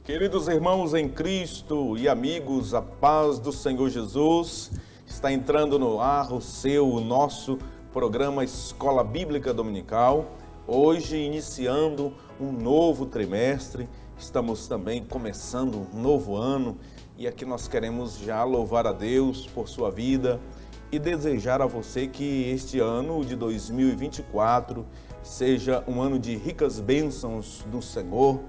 Queridos irmãos em Cristo e amigos, a paz do Senhor Jesus, está entrando no ar o nosso programa Escola Bíblica Dominical. Hoje, iniciando um novo trimestre, estamos também começando um novo ano e aqui nós queremos já louvar a Deus por sua vida e desejar a você que este ano de 2024 seja um ano de ricas bênçãos do Senhor.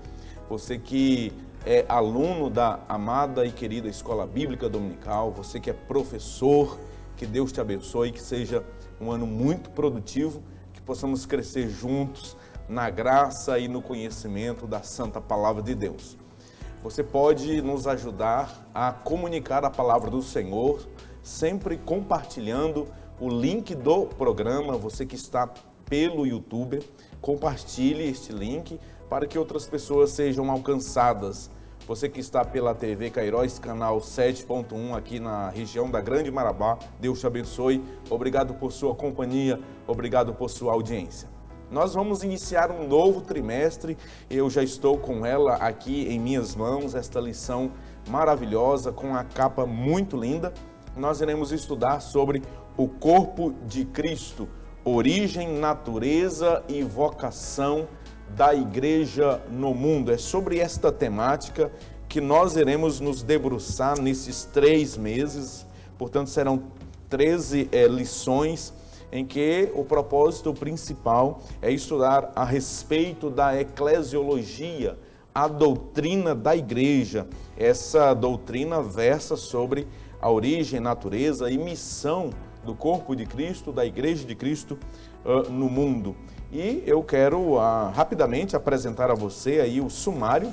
Você que é aluno da amada e querida Escola Bíblica Dominical, você que é professor, que Deus te abençoe, que seja um ano muito produtivo, que possamos crescer juntos na graça e no conhecimento da Santa Palavra de Deus. Você pode nos ajudar a comunicar a Palavra do Senhor, sempre compartilhando o link do programa. Você que está pelo YouTube, compartilhe este link para que outras pessoas sejam alcançadas. Você que está pela TV Cairóis, canal 7.1 aqui na região da Grande Marabá, Deus te abençoe. Obrigado por sua companhia, obrigado por sua audiência. Nós vamos iniciar um novo trimestre, eu já estou com ela aqui em minhas mãos, esta lição maravilhosa, com a capa muito linda. Nós iremos estudar sobre o corpo de Cristo, origem, natureza e vocação da igreja no mundo. É sobre esta temática que nós iremos nos debruçar nesses 3 meses, portanto serão 13 lições em que o propósito principal é estudar a respeito da eclesiologia, a doutrina da igreja. Essa doutrina versa sobre a origem, natureza e missão do corpo de Cristo, da igreja de Cristo no mundo. E eu quero rapidamente apresentar a você aí o sumário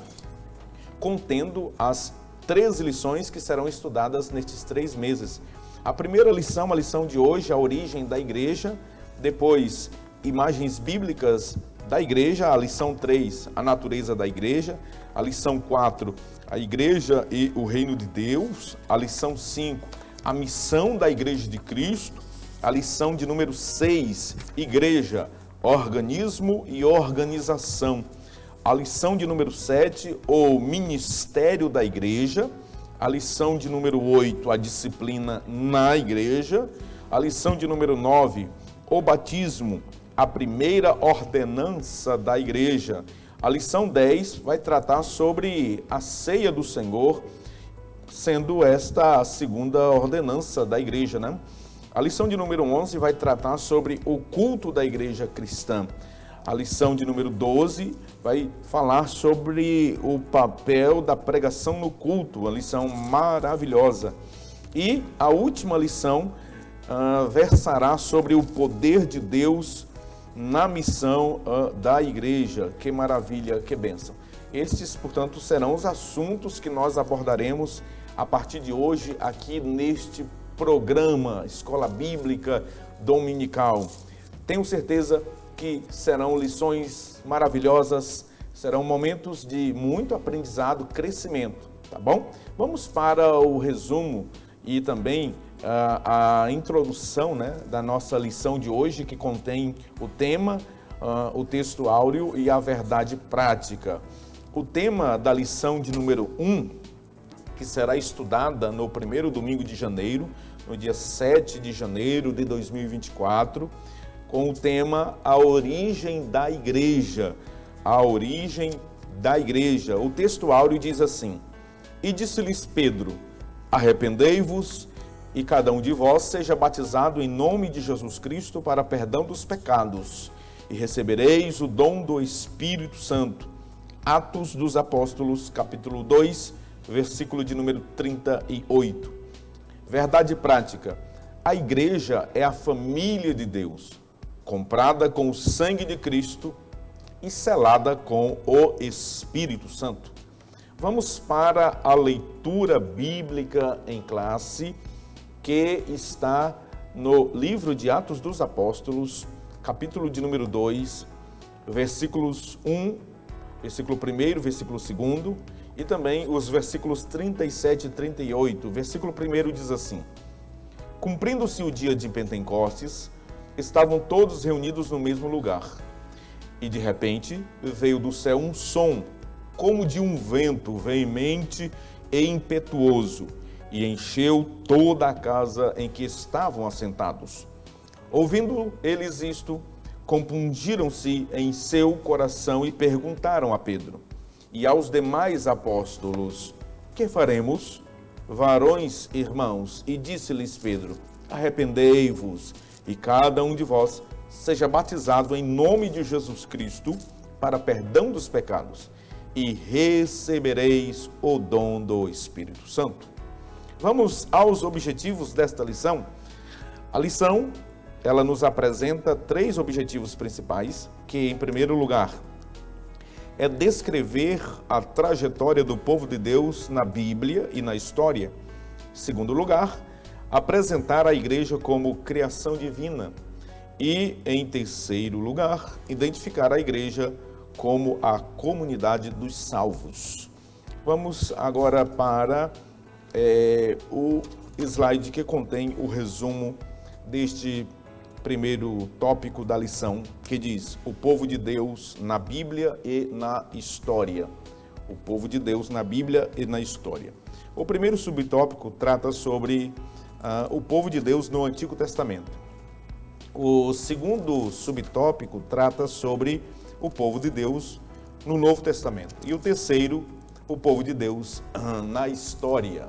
contendo as 13 lições que serão estudadas nestes 3 meses. A primeira lição, a lição de hoje, a origem da igreja, depois imagens bíblicas da igreja, a lição 3, a natureza da igreja, a lição 4, a igreja e o reino de Deus, a lição 5, a missão da igreja de Cristo, a lição de número 6, igreja, organismo e organização. A lição de número 7, o ministério da igreja. A lição de número 8, a disciplina na igreja. A lição de número 9, o batismo, a primeira ordenança da igreja. A lição 10 vai tratar sobre a ceia do Senhor, sendo esta a segunda ordenança da igreja, né? A lição de número 11 vai tratar sobre o culto da igreja cristã. A lição de número 12 vai falar sobre o papel da pregação no culto, uma lição maravilhosa. E a última lição versará sobre o poder de Deus na missão da igreja. Que maravilha, que bênção. Estes, portanto, serão os assuntos que nós abordaremos a partir de hoje aqui neste programa Escola Bíblica Dominical. Tenho certeza que serão lições maravilhosas, serão momentos de muito aprendizado, crescimento, tá bom? Vamos para o resumo e também a introdução, né, da nossa lição de hoje, que contém o tema, o texto áureo e a verdade prática. O tema da lição de número 1, que será estudada no primeiro domingo de janeiro, no dia 7 de janeiro de 2024, com o tema A Origem da Igreja. A Origem da Igreja. O texto áureo diz assim: E disse-lhes Pedro, arrependei-vos e cada um de vós seja batizado em nome de Jesus Cristo para perdão dos pecados, e recebereis o dom do Espírito Santo. Atos dos Apóstolos, capítulo 2, versículo de número 38. Verdade prática. A igreja é a família de Deus, comprada com o sangue de Cristo e selada com o Espírito Santo. Vamos para a leitura bíblica em classe, que está no livro de Atos dos Apóstolos, capítulo de número 2, versículos 1, versículo 1, versículo 2, e também os versículos 37 e 38. O versículo 1 diz assim: Cumprindo-se o dia de Pentecostes, estavam todos reunidos no mesmo lugar. E de repente veio do céu um som, como de um vento veemente e impetuoso, e encheu toda a casa em que estavam assentados. Ouvindo eles isto, compungiram-se em seu coração e perguntaram a Pedro e aos demais apóstolos: que faremos? Varões, irmãos, e disse-lhes Pedro: arrependei-vos, e cada um de vós seja batizado em nome de Jesus Cristo para perdão dos pecados, e recebereis o dom do Espírito Santo. Vamos aos objetivos desta lição. A lição, ela nos apresenta 3 objetivos principais, que, em primeiro lugar, é descrever a trajetória do povo de Deus na Bíblia e na história. Em segundo lugar, apresentar a igreja como criação divina. E, em terceiro lugar, identificar a igreja como a comunidade dos salvos. Vamos agora para o slide que contém o resumo deste primeiro tópico da lição, que diz: o povo de Deus na Bíblia e na história. O povo de Deus na Bíblia e na história. O primeiro subtópico trata sobre o povo de Deus no Antigo Testamento. O segundo subtópico trata sobre o povo de Deus no Novo Testamento. E o terceiro, o povo de Deus na história.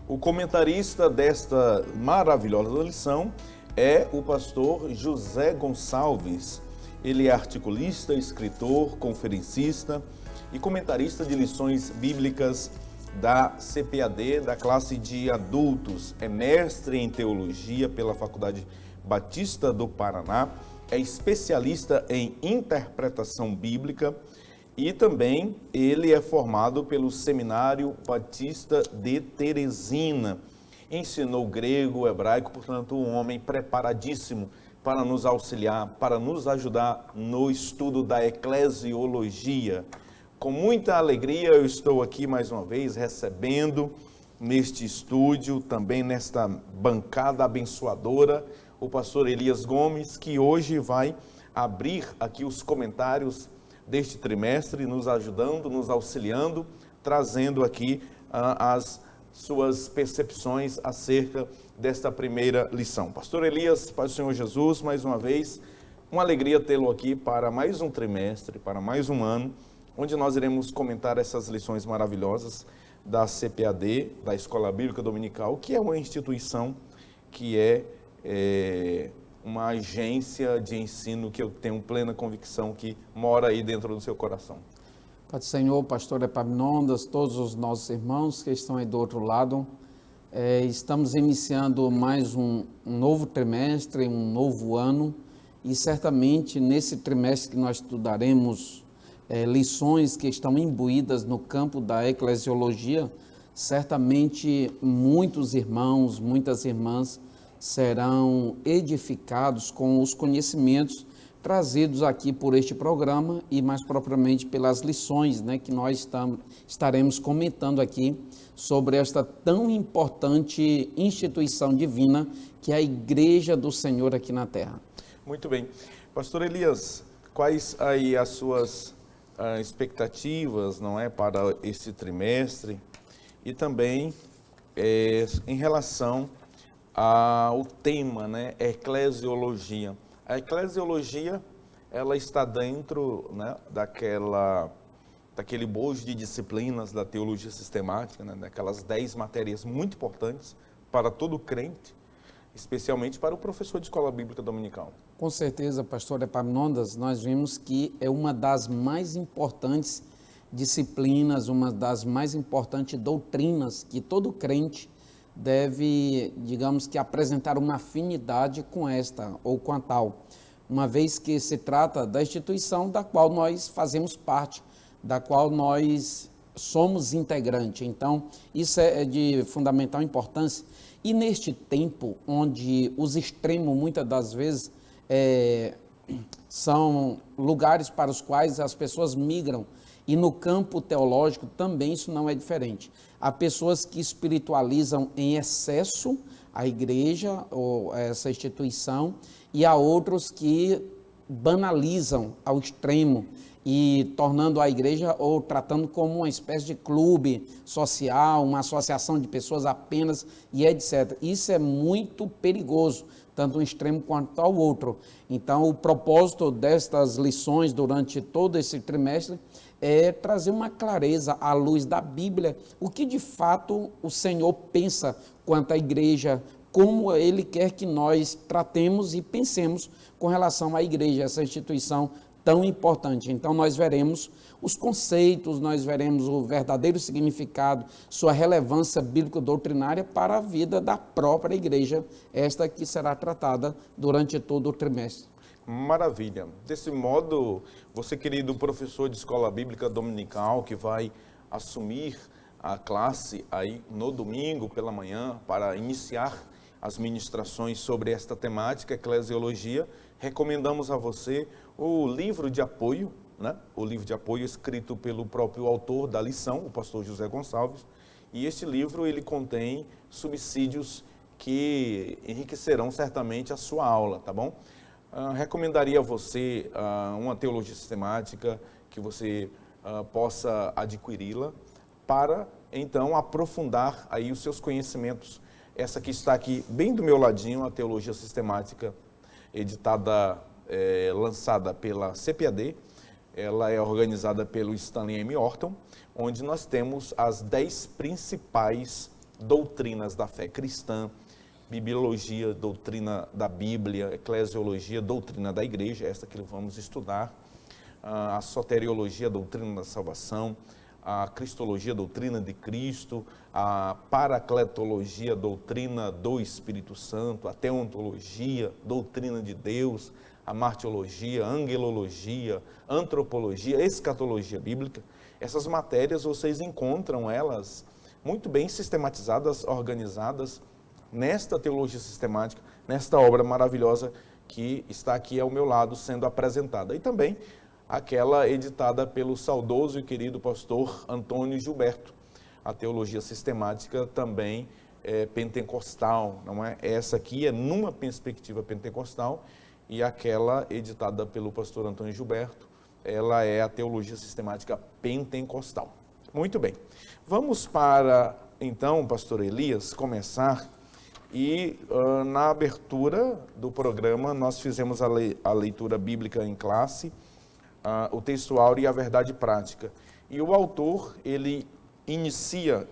O comentarista desta maravilhosa lição é o pastor José Gonçalves. Ele é articulista, escritor, conferencista e comentarista de lições bíblicas da CPAD, da classe de adultos. É mestre em teologia pela Faculdade Batista do Paraná, é especialista em interpretação bíblica e também ele é formado pelo Seminário Batista de Teresina. Ensinou grego, hebraico, portanto, um homem preparadíssimo para nos auxiliar, para nos ajudar no estudo da eclesiologia. Com muita alegria eu estou aqui mais uma vez recebendo neste estúdio, também nesta bancada abençoadora, o pastor Elias Gomes, que hoje vai abrir aqui os comentários deste trimestre, nos ajudando, nos auxiliando, trazendo aqui as suas percepções acerca desta primeira lição. Pastor Elias, Pai do Senhor Jesus, mais uma vez, uma alegria tê-lo aqui para mais um trimestre, para mais um ano, onde nós iremos comentar essas lições maravilhosas da CPAD, da Escola Bíblica Dominical, que é uma instituição que é uma agência de ensino que eu tenho plena convicção que mora aí dentro do seu coração. Pai do Senhor, pastor Epaminondas, todos os nossos irmãos que estão aí do outro lado, estamos iniciando mais um novo trimestre, um novo ano, e certamente nesse trimestre que nós estudaremos lições que estão imbuídas no campo da eclesiologia, certamente muitos irmãos, muitas irmãs serão edificados com os conhecimentos trazidos aqui por este programa e mais propriamente pelas lições, que nós estaremos comentando aqui sobre esta tão importante instituição divina que é a Igreja do Senhor aqui na Terra. Muito bem. Pastor Elias, quais aí as suas expectativas, não é, para esse trimestre e também em relação ao tema, eclesiologia. A eclesiologia, ela está dentro, daquele bojo de disciplinas da teologia sistemática, daquelas 10 matérias muito importantes para todo crente, especialmente para o professor de escola bíblica dominical. Com certeza, pastor Epaminondas, nós vimos que é uma das mais importantes disciplinas, uma das mais importantes doutrinas que todo crente deve, digamos que, apresentar uma afinidade com esta ou com a tal, uma vez que se trata da instituição da qual nós fazemos parte, da qual nós somos integrante. Então, isso é de fundamental importância. E neste tempo, onde os extremos, muitas das vezes, são lugares para os quais as pessoas migram, e no campo teológico também isso não é diferente. Há pessoas que espiritualizam em excesso a igreja ou essa instituição, e há outros que banalizam ao extremo e tornando a igreja ou tratando como uma espécie de clube social, uma associação de pessoas apenas e etc. Isso é muito perigoso, tanto um extremo quanto ao outro. Então, o propósito destas lições durante todo esse trimestre é trazer uma clareza à luz da Bíblia, o que de fato o Senhor pensa quanto à igreja, como Ele quer que nós tratemos e pensemos com relação à igreja, essa instituição tão importante. Então, nós veremos os conceitos, nós veremos o verdadeiro significado, sua relevância bíblico-doutrinária para a vida da própria igreja, esta que será tratada durante todo o trimestre. Maravilha. Desse modo, você, querido professor de escola bíblica dominical, que vai assumir a classe aí no domingo pela manhã para iniciar as ministrações sobre esta temática, eclesiologia, recomendamos a você o livro de apoio, né? O livro de apoio escrito pelo próprio autor da lição, o pastor José Gonçalves, e este livro ele contém subsídios que enriquecerão certamente a sua aula, tá bom? Recomendaria a você uma teologia sistemática, que você possa adquiri-la para, então, aprofundar aí os seus conhecimentos. Essa que está aqui, bem do meu ladinho, a teologia sistemática, editada, lançada pela CPAD, ela é organizada pelo Stanley M. Orton, onde nós temos as 10 principais doutrinas da fé cristã, bibliologia, doutrina da Bíblia, eclesiologia, doutrina da igreja, esta que vamos estudar, a soteriologia, doutrina da salvação, a cristologia, doutrina de Cristo, a paracletologia, doutrina do Espírito Santo, a teontologia, doutrina de Deus, a martiologia, angelologia, antropologia, escatologia bíblica. Essas matérias vocês encontram elas muito bem sistematizadas, organizadas nesta teologia sistemática, nesta obra maravilhosa que está aqui ao meu lado sendo apresentada. E também aquela editada pelo saudoso e querido pastor Antônio Gilberto, a teologia sistemática também pentecostal, não é? Essa aqui é numa perspectiva pentecostal e aquela editada pelo pastor Antônio Gilberto, ela é a teologia sistemática pentecostal. Muito bem, vamos para então, pastor Elias, começar. E na abertura do programa nós fizemos a leitura bíblica em classe, o textual e a verdade prática. E o autor, ele inicia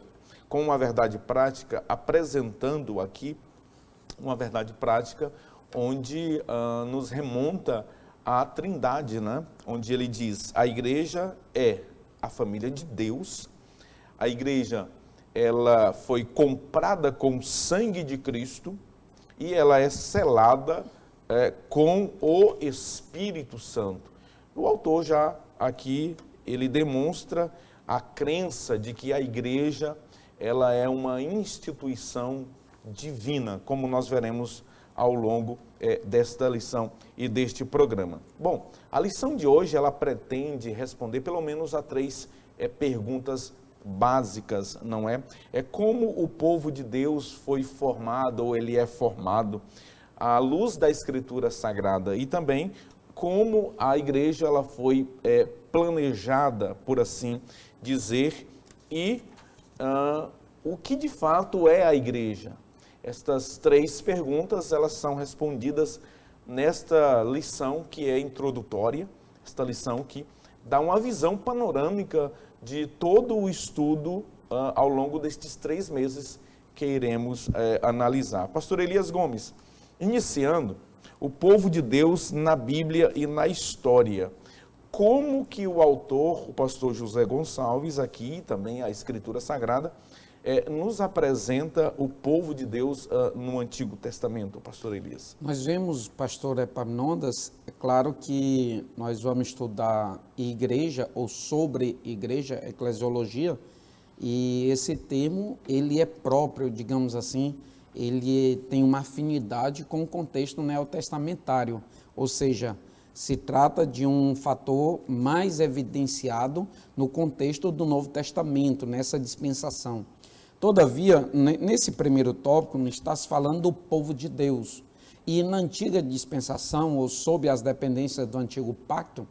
com uma verdade prática, apresentando aqui uma verdade prática, onde nos remonta à Trindade, né? Onde ele diz, a igreja é a família de Deus, a igreja ela foi comprada com o sangue de Cristo e ela é selada com o Espírito Santo. O autor já aqui, ele demonstra a crença de que a igreja, ela é uma instituição divina, como nós veremos ao longo desta lição e deste programa. Bom, a lição de hoje, ela pretende responder pelo menos a 3 perguntas básicas, não é? É como o povo de Deus foi formado, ou ele é formado, à luz da Escritura Sagrada, e também como a igreja ela foi planejada, por assim dizer, e o que de fato é a igreja. Estas 3 perguntas, elas são respondidas nesta lição que é introdutória, esta lição que dá uma visão panorâmica de todo o estudo ao longo destes 3 meses que iremos analisar. Pastor Elias Gomes, iniciando, o povo de Deus na Bíblia e na história. Como que o autor, o pastor José Gonçalves, aqui também a Escritura Sagrada, nos apresenta o povo de Deus no Antigo Testamento, pastor Elias? Nós vemos, pastor Epaminondas, é claro que nós vamos estudar igreja ou sobre igreja, eclesiologia, e esse termo, ele é próprio, digamos assim, ele tem uma afinidade com o contexto neotestamentário, ou seja, se trata de um fator mais evidenciado no contexto do Novo Testamento, nessa dispensação. Todavia, nesse primeiro tópico, não está se falando do povo de Deus. E na antiga dispensação, ou sob as dependências do antigo pacto,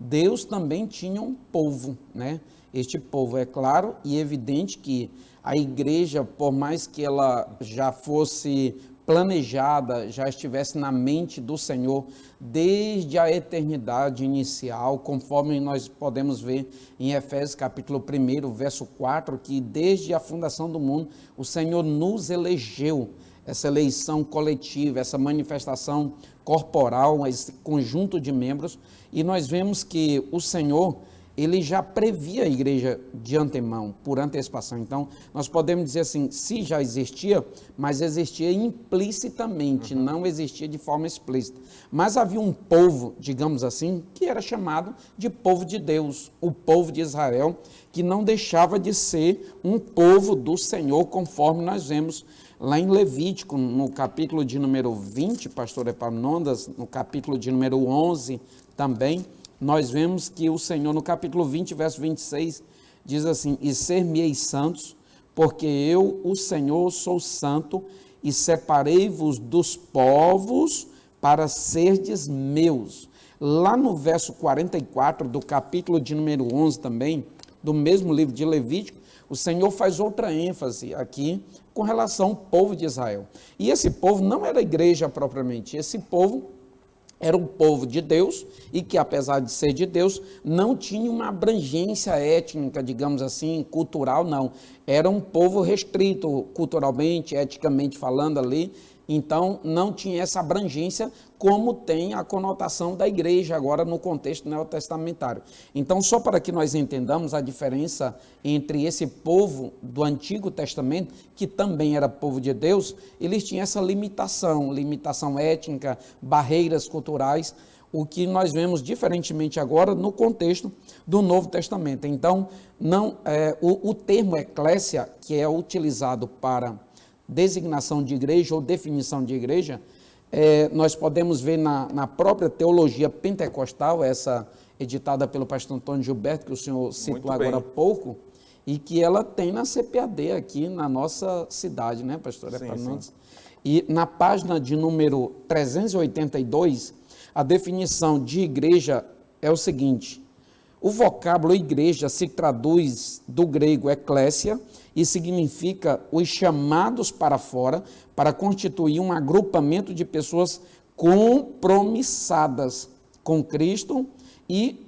Deus também tinha um povo, né? Este povo, é claro e evidente que a igreja, por mais que ela já fosse planejada, já estivesse na mente do Senhor desde a eternidade inicial, conforme nós podemos ver em Efésios capítulo 1, verso 4, que desde a fundação do mundo o Senhor nos elegeu, essa eleição coletiva, essa manifestação corporal, esse conjunto de membros, e nós vemos que o Senhor, ele já previa a igreja de antemão, por antecipação. Então, nós podemos dizer assim, se já existia, mas existia implicitamente, não existia de forma explícita. Mas havia um povo, digamos assim, que era chamado de povo de Deus, o povo de Israel, que não deixava de ser um povo do Senhor, conforme nós vemos lá em Levítico, no capítulo de número 20, pastor Epaminondas, no capítulo de número 11 também, nós vemos que o Senhor, no capítulo 20, verso 26, diz assim, e ser-me-eis santos, porque eu, o Senhor, sou santo, e separei-vos dos povos para serdes meus. Lá no verso 44 do capítulo de número 11 também, do mesmo livro de Levítico, o Senhor faz outra ênfase aqui com relação ao povo de Israel. E esse povo não era a igreja propriamente, esse povo era um povo de Deus e que, apesar de ser de Deus, não tinha uma abrangência étnica, digamos assim, cultural, não. Era um povo restrito culturalmente, eticamente falando ali, então não tinha essa abrangência como tem a conotação da igreja agora no contexto neotestamentário. Então, só para que nós entendamos a diferença entre esse povo do Antigo Testamento, que também era povo de Deus, eles tinham essa limitação étnica, barreiras culturais, o que nós vemos diferentemente agora no contexto do Novo Testamento. Então, o termo eclésia, que é utilizado para designação de igreja ou definição de igreja, nós podemos ver na própria teologia pentecostal, essa editada pelo pastor Antônio Gilberto, que o senhor citou agora há pouco, e que ela tem na CPAD aqui na nossa cidade, né, pastor? Sim. E na página de número 382, a definição de igreja é o seguinte: o vocábulo igreja se traduz do grego eclésia e significa os chamados para fora para constituir um agrupamento de pessoas compromissadas com Cristo e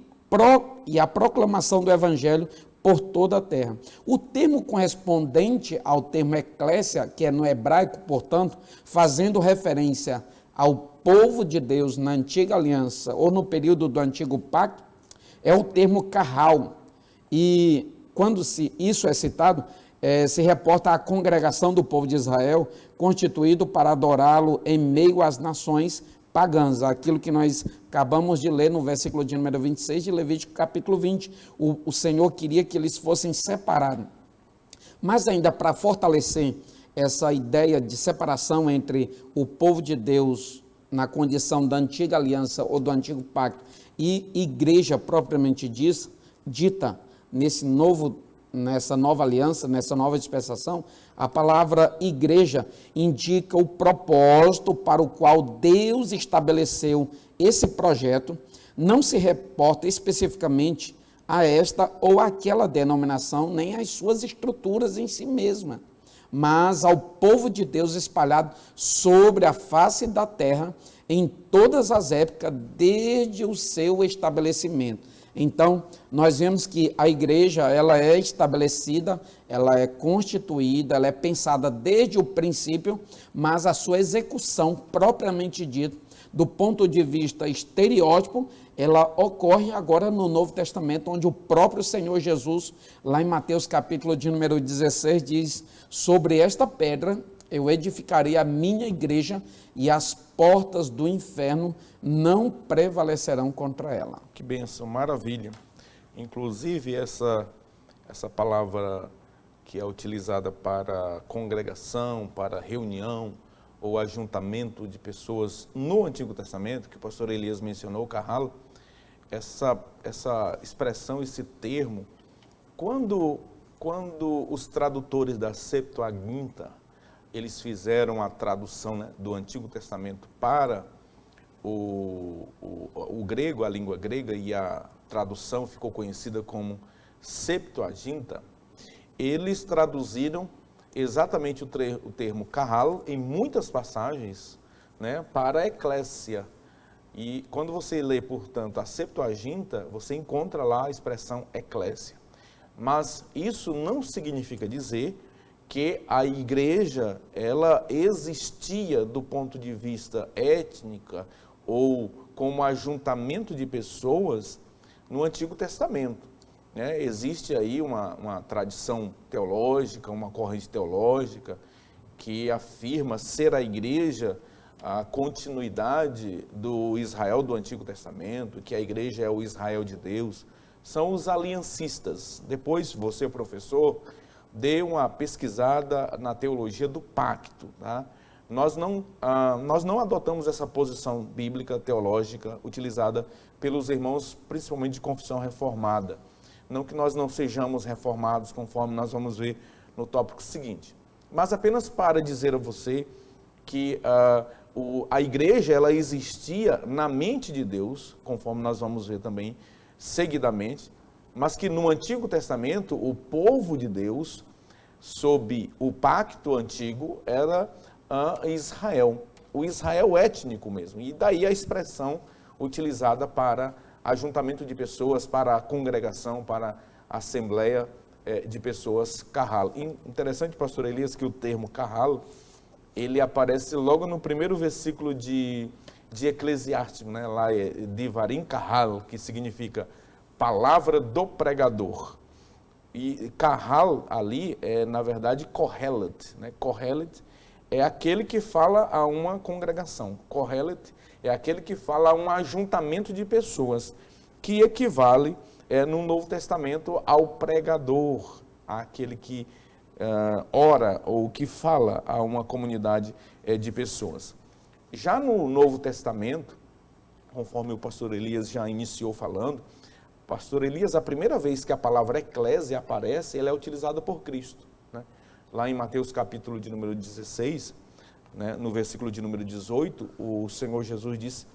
a proclamação do Evangelho por toda a terra. O termo correspondente ao termo eclésia, que é no hebraico, portanto, fazendo referência ao povo de Deus na antiga aliança ou no período do antigo pacto, é o termo carral. E quando isso é citado, se reporta à congregação do povo de Israel, constituído para adorá-lo em meio às nações pagãs, aquilo que nós acabamos de ler no versículo de número 26 de Levítico capítulo 20, o Senhor queria que eles fossem separados. Mas ainda para fortalecer essa ideia de separação entre o povo de Deus na condição da antiga aliança ou do antigo pacto e igreja propriamente dita nessa nova aliança, nessa nova dispensação, a palavra igreja indica o propósito para o qual Deus estabeleceu esse projeto, não se reporta especificamente a esta ou aquela denominação, nem às suas estruturas em si mesma, mas ao povo de Deus espalhado sobre a face da terra em todas as épocas, desde o seu estabelecimento. Então, nós vemos que a igreja, ela é estabelecida, ela é constituída, ela é pensada desde o princípio, mas a sua execução, propriamente dita, do ponto de vista estereótipo, ela ocorre agora no Novo Testamento, onde o próprio Senhor Jesus, lá em Mateus capítulo de número 16, diz: sobre esta pedra eu edificarei a minha igreja e as portas do inferno não prevalecerão contra ela. Que bênção, maravilha. Inclusive essa palavra que é utilizada para congregação, para reunião ou ajuntamento de pessoas no Antigo Testamento, que o pastor Elias mencionou, o carral, essa expressão, esse termo, quando os tradutores da Septuaginta, eles fizeram a tradução, né, do Antigo Testamento para o grego, a língua grega, e a tradução ficou conhecida como Septuaginta, eles traduziram exatamente o termo kahal em muitas passagens, né, para eclésia. E quando você lê, portanto, a Septuaginta, você encontra lá a expressão eclésia. Mas isso não significa dizer que a igreja, ela existia do ponto de vista étnica ou como ajuntamento de pessoas no Antigo Testamento, né? Existe aí uma tradição teológica, uma corrente teológica que afirma ser a igreja a continuidade do Israel do Antigo Testamento, que a igreja é o Israel de Deus. São os aliancistas. Depois, você, professor, dê uma pesquisada na teologia do pacto, tá? Nós não adotamos essa posição bíblica, teológica, utilizada pelos irmãos, principalmente de confissão reformada. Não que nós não sejamos reformados, conforme nós vamos ver no tópico seguinte. Mas apenas para dizer a você que a igreja, ela existia na mente de Deus, conforme nós vamos ver também seguidamente, mas que no Antigo Testamento, o povo de Deus, sob o pacto antigo, era Israel, o Israel étnico mesmo, e daí a expressão utilizada para ajuntamento de pessoas, para a congregação, para a assembleia de pessoas, kahal. Interessante, pastor Elias, que o termo kahal, ele aparece logo no primeiro versículo de Eclesiástico, né? Lá é Devarim kahal, que significa palavra do pregador. E kahal ali é, na verdade, kohelet, né? Kohelet é aquele que fala a uma congregação. Kohelet é aquele que fala a um ajuntamento de pessoas, que equivale, no Novo Testamento, ao pregador, àquele que ora ou que fala a uma comunidade de pessoas. Já no Novo Testamento, conforme o pastor Elias já iniciou falando, pastor Elias, a primeira vez que a palavra eclésia aparece, ela é utilizada por Cristo, né? Lá em Mateus capítulo de número 16, né, no versículo de número 18, o Senhor Jesus disse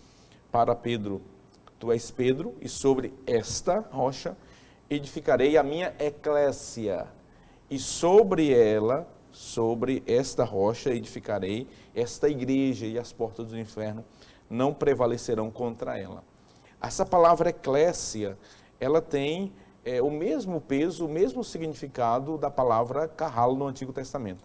para Pedro: tu és Pedro, e sobre esta rocha edificarei a minha eclésia, e sobre ela, sobre esta rocha edificarei esta igreja, e as portas do inferno não prevalecerão contra ela. Essa palavra eclésia, ela tem o mesmo peso, o mesmo significado da palavra kahal no Antigo Testamento.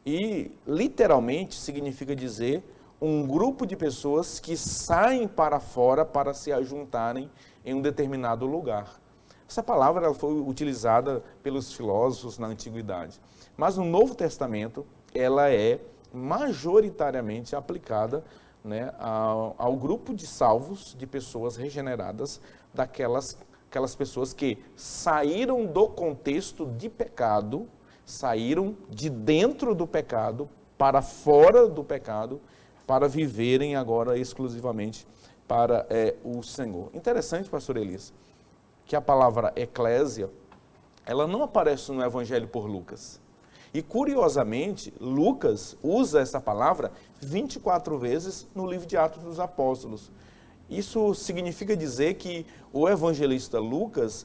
E, literalmente, significa dizer um grupo de pessoas que saem para fora para se ajuntarem em um determinado lugar. Essa palavra ela foi utilizada pelos filósofos na Antiguidade. Mas no Novo Testamento, ela é majoritariamente aplicada, né, ao grupo de salvos, de pessoas regeneradas, aquelas pessoas que saíram do contexto de pecado, saíram de dentro do pecado para fora do pecado, para viverem agora exclusivamente para o Senhor. Interessante, pastor Elias, que a palavra eclésia, ela não aparece no Evangelho por Lucas. E, curiosamente, Lucas usa essa palavra 24 vezes no livro de Atos dos Apóstolos. Isso significa dizer que o evangelista Lucas,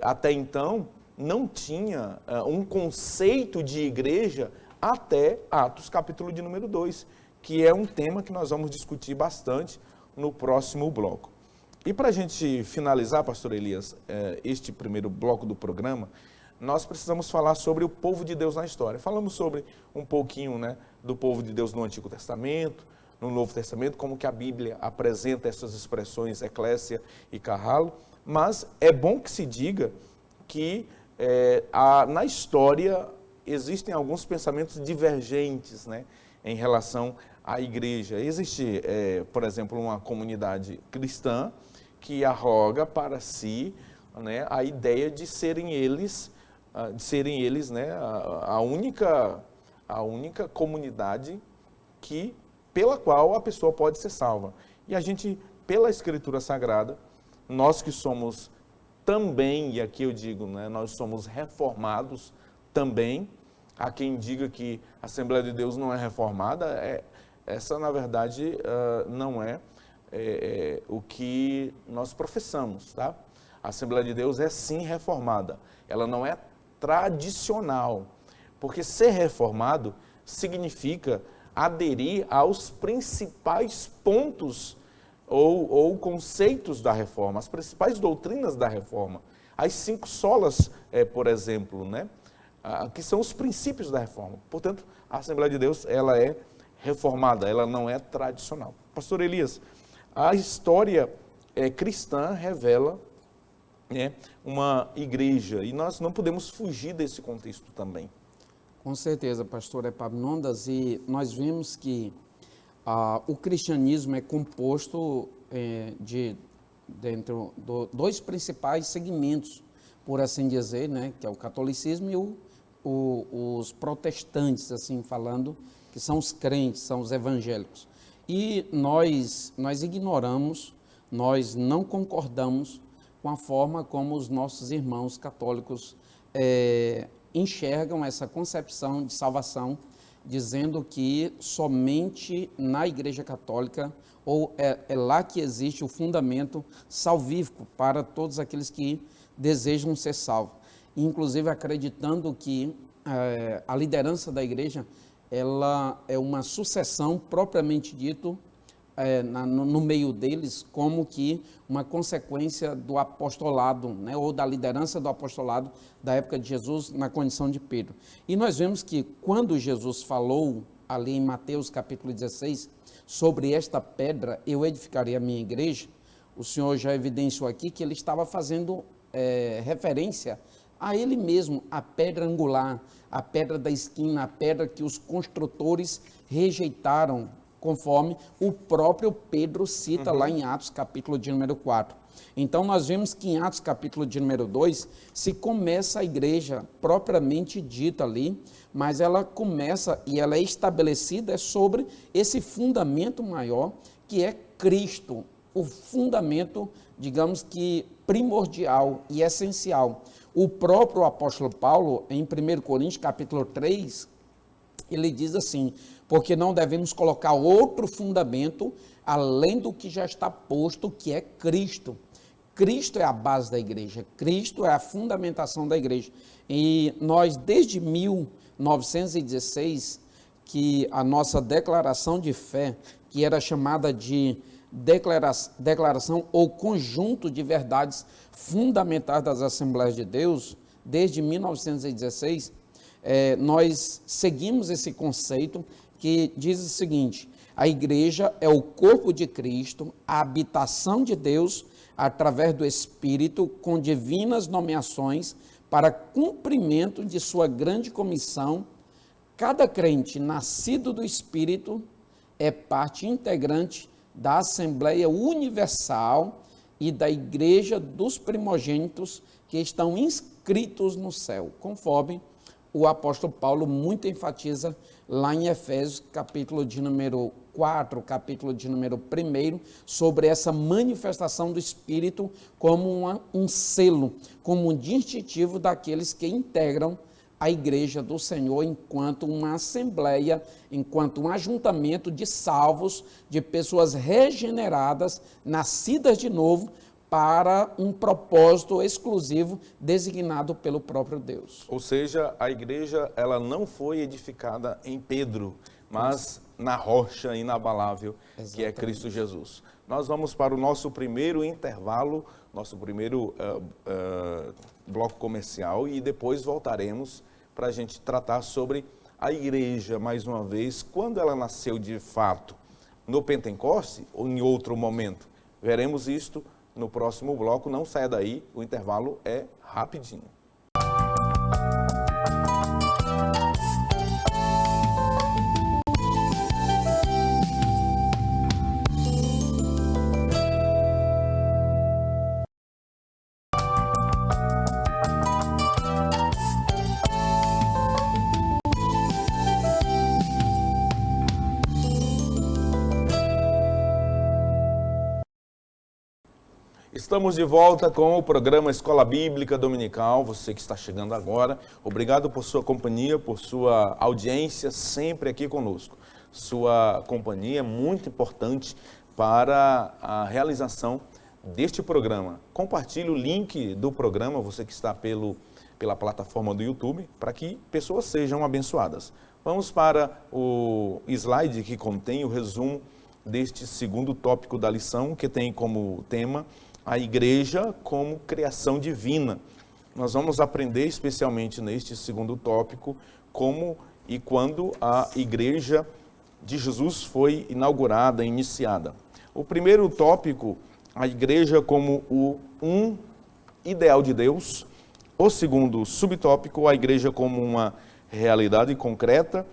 até então, não tinha um conceito de igreja até Atos capítulo de número 2, que é um tema que nós vamos discutir bastante no próximo bloco. E para a gente finalizar, pastor Elias, este primeiro bloco do programa, nós precisamos falar sobre o povo de Deus na história. Falamos sobre um pouquinho, né, do povo de Deus no Antigo Testamento, no Novo Testamento, como que a Bíblia apresenta essas expressões eclésia e kahal, mas é bom que se diga que na história existem alguns pensamentos divergentes, né, em relação à igreja. Existe, por exemplo, uma comunidade cristã que arroga para si, né, a ideia de serem eles, né, a única comunidade pela qual a pessoa pode ser salva. E a gente, pela Escritura Sagrada, nós que somos também, e aqui eu digo, né, nós somos reformados também, Há quem diga que a Assembleia de Deus não é reformada. Essa, na verdade, não é o que nós professamos, tá? A Assembleia de Deus é sim reformada. Ela não é tradicional, porque ser reformado significa aderir aos principais pontos ou conceitos da reforma, as principais doutrinas da reforma. As 5 solas, por exemplo, né? Que são os princípios da reforma. Portanto, a Assembleia de Deus, ela é reformada, ela não é tradicional. Pastor Elias, a história cristã revela, né, uma igreja, e nós não podemos fugir desse contexto também. Com certeza, pastor Epaminondas, e nós vimos que o cristianismo é composto dentro de 2 principais segmentos, por assim dizer, né, que é o catolicismo e os protestantes, assim falando, que são os crentes, são os evangélicos. E nós ignoramos, nós não concordamos com a forma como os nossos irmãos católicos enxergam essa concepção de salvação, dizendo que somente na Igreja Católica, ou é lá que existe o fundamento salvífico para todos aqueles que desejam ser salvos. Inclusive acreditando que a liderança da Igreja, ela é uma sucessão propriamente dito, no meio deles, como que uma consequência do apostolado, né, ou da liderança do apostolado da época de Jesus na condição de Pedro. E nós vemos que quando Jesus falou ali em Mateus capítulo 16, sobre esta pedra eu edificarei a minha igreja, o Senhor já evidenciou aqui que ele estava fazendo referência a ele mesmo, a pedra angular, a pedra da esquina, a pedra que os construtores rejeitaram, conforme o próprio Pedro cita lá em Atos capítulo de número 4. Então nós vemos que em Atos capítulo de número 2 se começa a igreja propriamente dita ali, mas ela começa e ela é estabelecida sobre esse fundamento maior que é Cristo, o fundamento, digamos que primordial e essencial. O próprio apóstolo Paulo, em 1 Coríntios capítulo 3, ele diz assim: porque não devemos colocar outro fundamento além do que já está posto, que é Cristo. Cristo é a base da igreja, Cristo é a fundamentação da igreja. E nós, desde 1916, que a nossa declaração de fé, que era chamada de declaração ou conjunto de verdades fundamentais das Assembleias de Deus, desde 1916, nós seguimos esse conceito que diz o seguinte: a igreja é o corpo de Cristo, a habitação de Deus através do Espírito, com divinas nomeações para cumprimento de sua grande comissão. Cada crente nascido do Espírito é parte integrante da Assembleia Universal e da Igreja dos primogênitos que estão inscritos no céu, conforme o apóstolo Paulo muito enfatiza lá em Efésios, capítulo de número 4, capítulo de número 1, sobre essa manifestação do Espírito como um selo, como um distintivo daqueles que integram a igreja do Senhor enquanto uma assembleia, enquanto um ajuntamento de salvos, de pessoas regeneradas, nascidas de novo, para um propósito exclusivo designado pelo próprio Deus. Ou seja, a igreja ela não foi edificada em Pedro, mas na rocha inabalável, exatamente, que é Cristo Jesus. Nós vamos para o nosso primeiro intervalo, nosso primeiro bloco comercial, e depois voltaremos para a gente tratar sobre a igreja, mais uma vez, quando ela nasceu de fato, no Pentecoste ou em outro momento. Veremos isto no próximo bloco. Não saia daí, o intervalo é rapidinho. Estamos de volta com o programa Escola Bíblica Dominical. Você que está chegando agora, obrigado por sua companhia, por sua audiência sempre aqui conosco. Sua companhia é muito importante para a realização deste programa. Compartilhe o link do programa, você que está pela plataforma do YouTube, para que pessoas sejam abençoadas. Vamos para o slide que contém o resumo deste segundo tópico da lição, que tem como tema a igreja como criação divina. Nós vamos aprender especialmente neste segundo tópico como e quando a igreja de Jesus foi inaugurada, iniciada. O primeiro tópico, a igreja como um ideal de Deus. O segundo subtópico, a igreja como uma realidade concreta.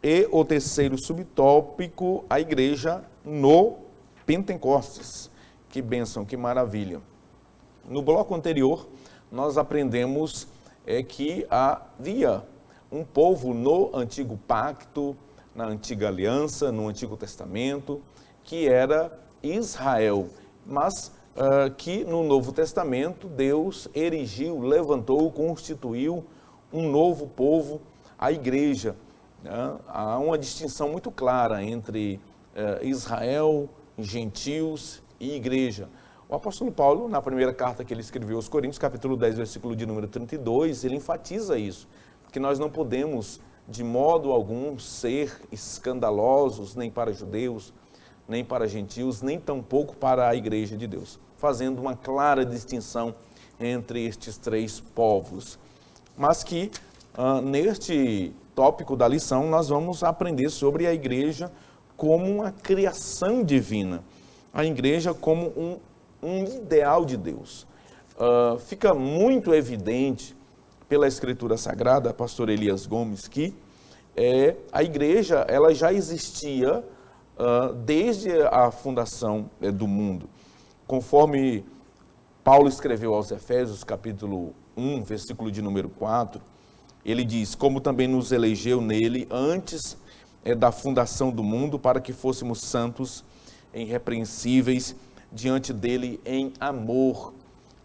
E o terceiro subtópico, a igreja no Pentecostes. Que bênção, que maravilha. No bloco anterior, nós aprendemos que havia um povo no Antigo Pacto, na Antiga Aliança, no Antigo Testamento, que era Israel, mas que no Novo Testamento Deus erigiu, levantou, constituiu um novo povo, a igreja. Há uma distinção muito clara entre Israel, gentios e igreja. O apóstolo Paulo, na primeira carta que ele escreveu aos Coríntios, capítulo 10, versículo de número 32, ele enfatiza isso, que nós não podemos, de modo algum, ser escandalosos, nem para judeus, nem para gentios, nem tampouco para a igreja de Deus, fazendo uma clara distinção entre estes três povos. Mas que, neste tópico da lição, nós vamos aprender sobre a igreja como uma criação divina, a igreja como um ideal de Deus. Fica muito evidente pela Escritura Sagrada, pastor Elias Gomes, que a igreja ela já existia desde a fundação do mundo. Conforme Paulo escreveu aos Efésios, capítulo 1, versículo de número 4, ele diz, como também nos elegeu nele antes da fundação do mundo, para que fôssemos santos, irrepreensíveis, diante dele em amor.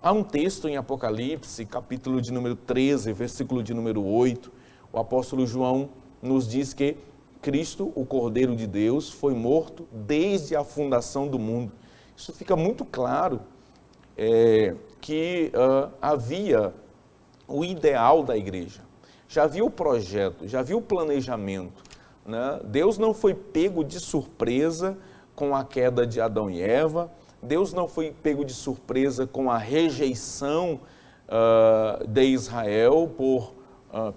Há um texto em Apocalipse, capítulo de número 13, versículo de número 8, o apóstolo João nos diz que Cristo, o Cordeiro de Deus, foi morto desde a fundação do mundo. Isso fica muito claro que havia o ideal da igreja. Já havia o projeto, já havia o planejamento, né? Deus não foi pego de surpresa com a queda de Adão e Eva. Deus não foi pego de surpresa com a rejeição de Israel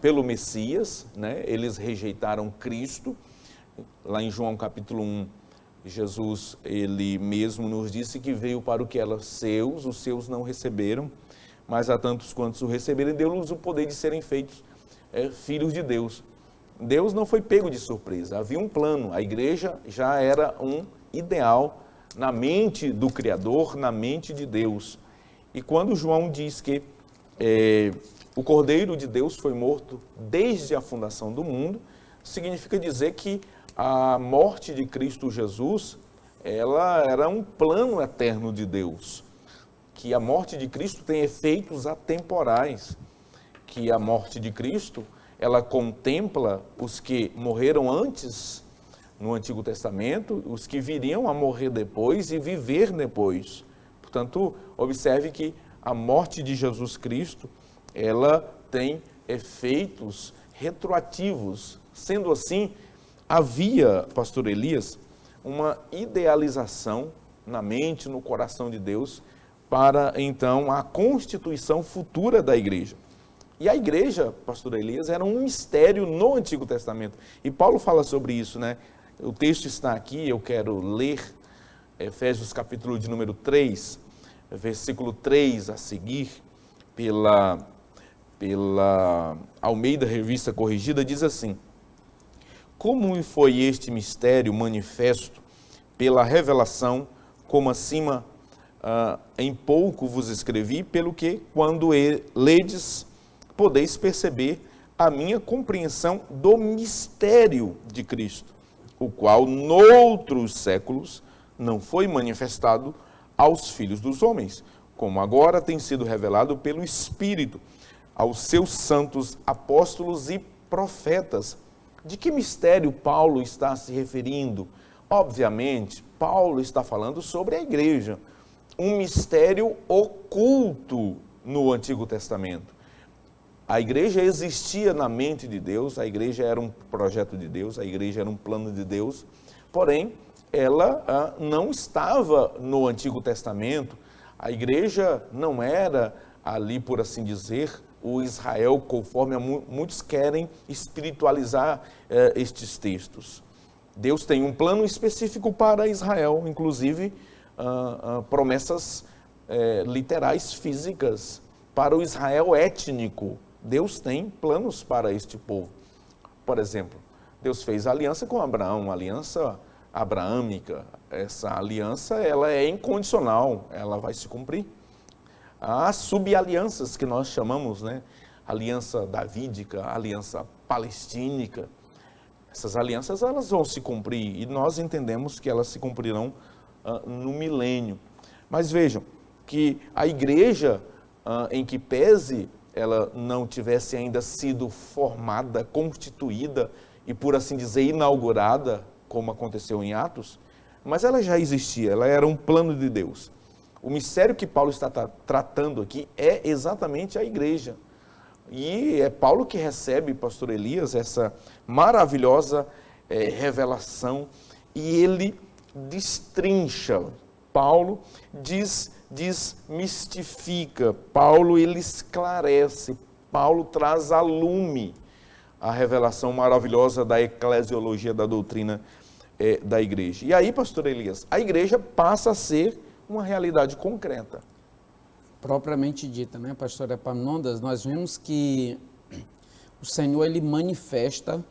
pelo Messias, né? Eles rejeitaram Cristo. Lá em João capítulo 1, Jesus, ele mesmo nos disse que veio para o que era seus, os seus não receberam, mas a tantos quantos o receberam, deu-lhes o poder de serem feitos filhos de Deus. Deus não foi pego de surpresa, havia um plano, a igreja já era um ideal na mente do Criador, na mente de Deus. E quando João diz que o Cordeiro de Deus foi morto desde a fundação do mundo, significa dizer que a morte de Cristo Jesus, ela era um plano eterno de Deus, que a morte de Cristo tem efeitos atemporais, que a morte de Cristo, ela contempla os que morreram antes no Antigo Testamento, os que viriam a morrer depois e viver depois. Portanto, observe que a morte de Jesus Cristo, ela tem efeitos retroativos. Sendo assim, havia, pastor Elias, uma idealização na mente, no coração de Deus, para então a constituição futura da igreja. E a igreja, pastor Elias, era um mistério no Antigo Testamento. E Paulo fala sobre isso, né? O texto está aqui, eu quero ler Efésios capítulo de número 3, versículo 3 a seguir, pela Almeida Revista Corrigida, diz assim: como foi este mistério manifesto pela revelação, como acima em pouco vos escrevi, pelo que, quando ledes, podeis perceber a minha compreensão do mistério de Cristo, o qual, noutros séculos, não foi manifestado aos filhos dos homens, como agora tem sido revelado pelo Espírito aos seus santos apóstolos e profetas. De que mistério Paulo está se referindo? Obviamente, Paulo está falando sobre a igreja, um mistério oculto no Antigo Testamento. A igreja existia na mente de Deus, a igreja era um projeto de Deus, a igreja era um plano de Deus, porém, ela não estava no Antigo Testamento, a igreja não era ali, por assim dizer, o Israel, conforme muitos querem espiritualizar estes textos. Deus tem um plano específico para Israel, inclusive promessas literais físicas para o Israel étnico. Deus tem planos para este povo. Por exemplo, Deus fez aliança com Abraão, uma aliança abraâmica. Essa aliança ela é incondicional, ela vai se cumprir. Há subalianças que nós chamamos, né? Aliança davídica, aliança palestínica. Essas alianças elas vão se cumprir e nós entendemos que elas se cumprirão no milênio. Mas vejam que a igreja, em que pese ela não tivesse ainda sido formada, constituída e, por assim dizer, inaugurada, como aconteceu em Atos, mas ela já existia, ela era um plano de Deus. O mistério que Paulo está tratando aqui é exatamente a igreja. E é Paulo que recebe, pastor Elias, essa maravilhosa revelação e ele destrincha. Paulo desmistifica, Paulo ele esclarece, Paulo traz a lume a revelação maravilhosa da eclesiologia, da doutrina da igreja. E aí, pastor Elias, a igreja passa a ser uma realidade concreta. Propriamente dita, né, pastor Epaminondas, nós vemos que o Senhor ele manifesta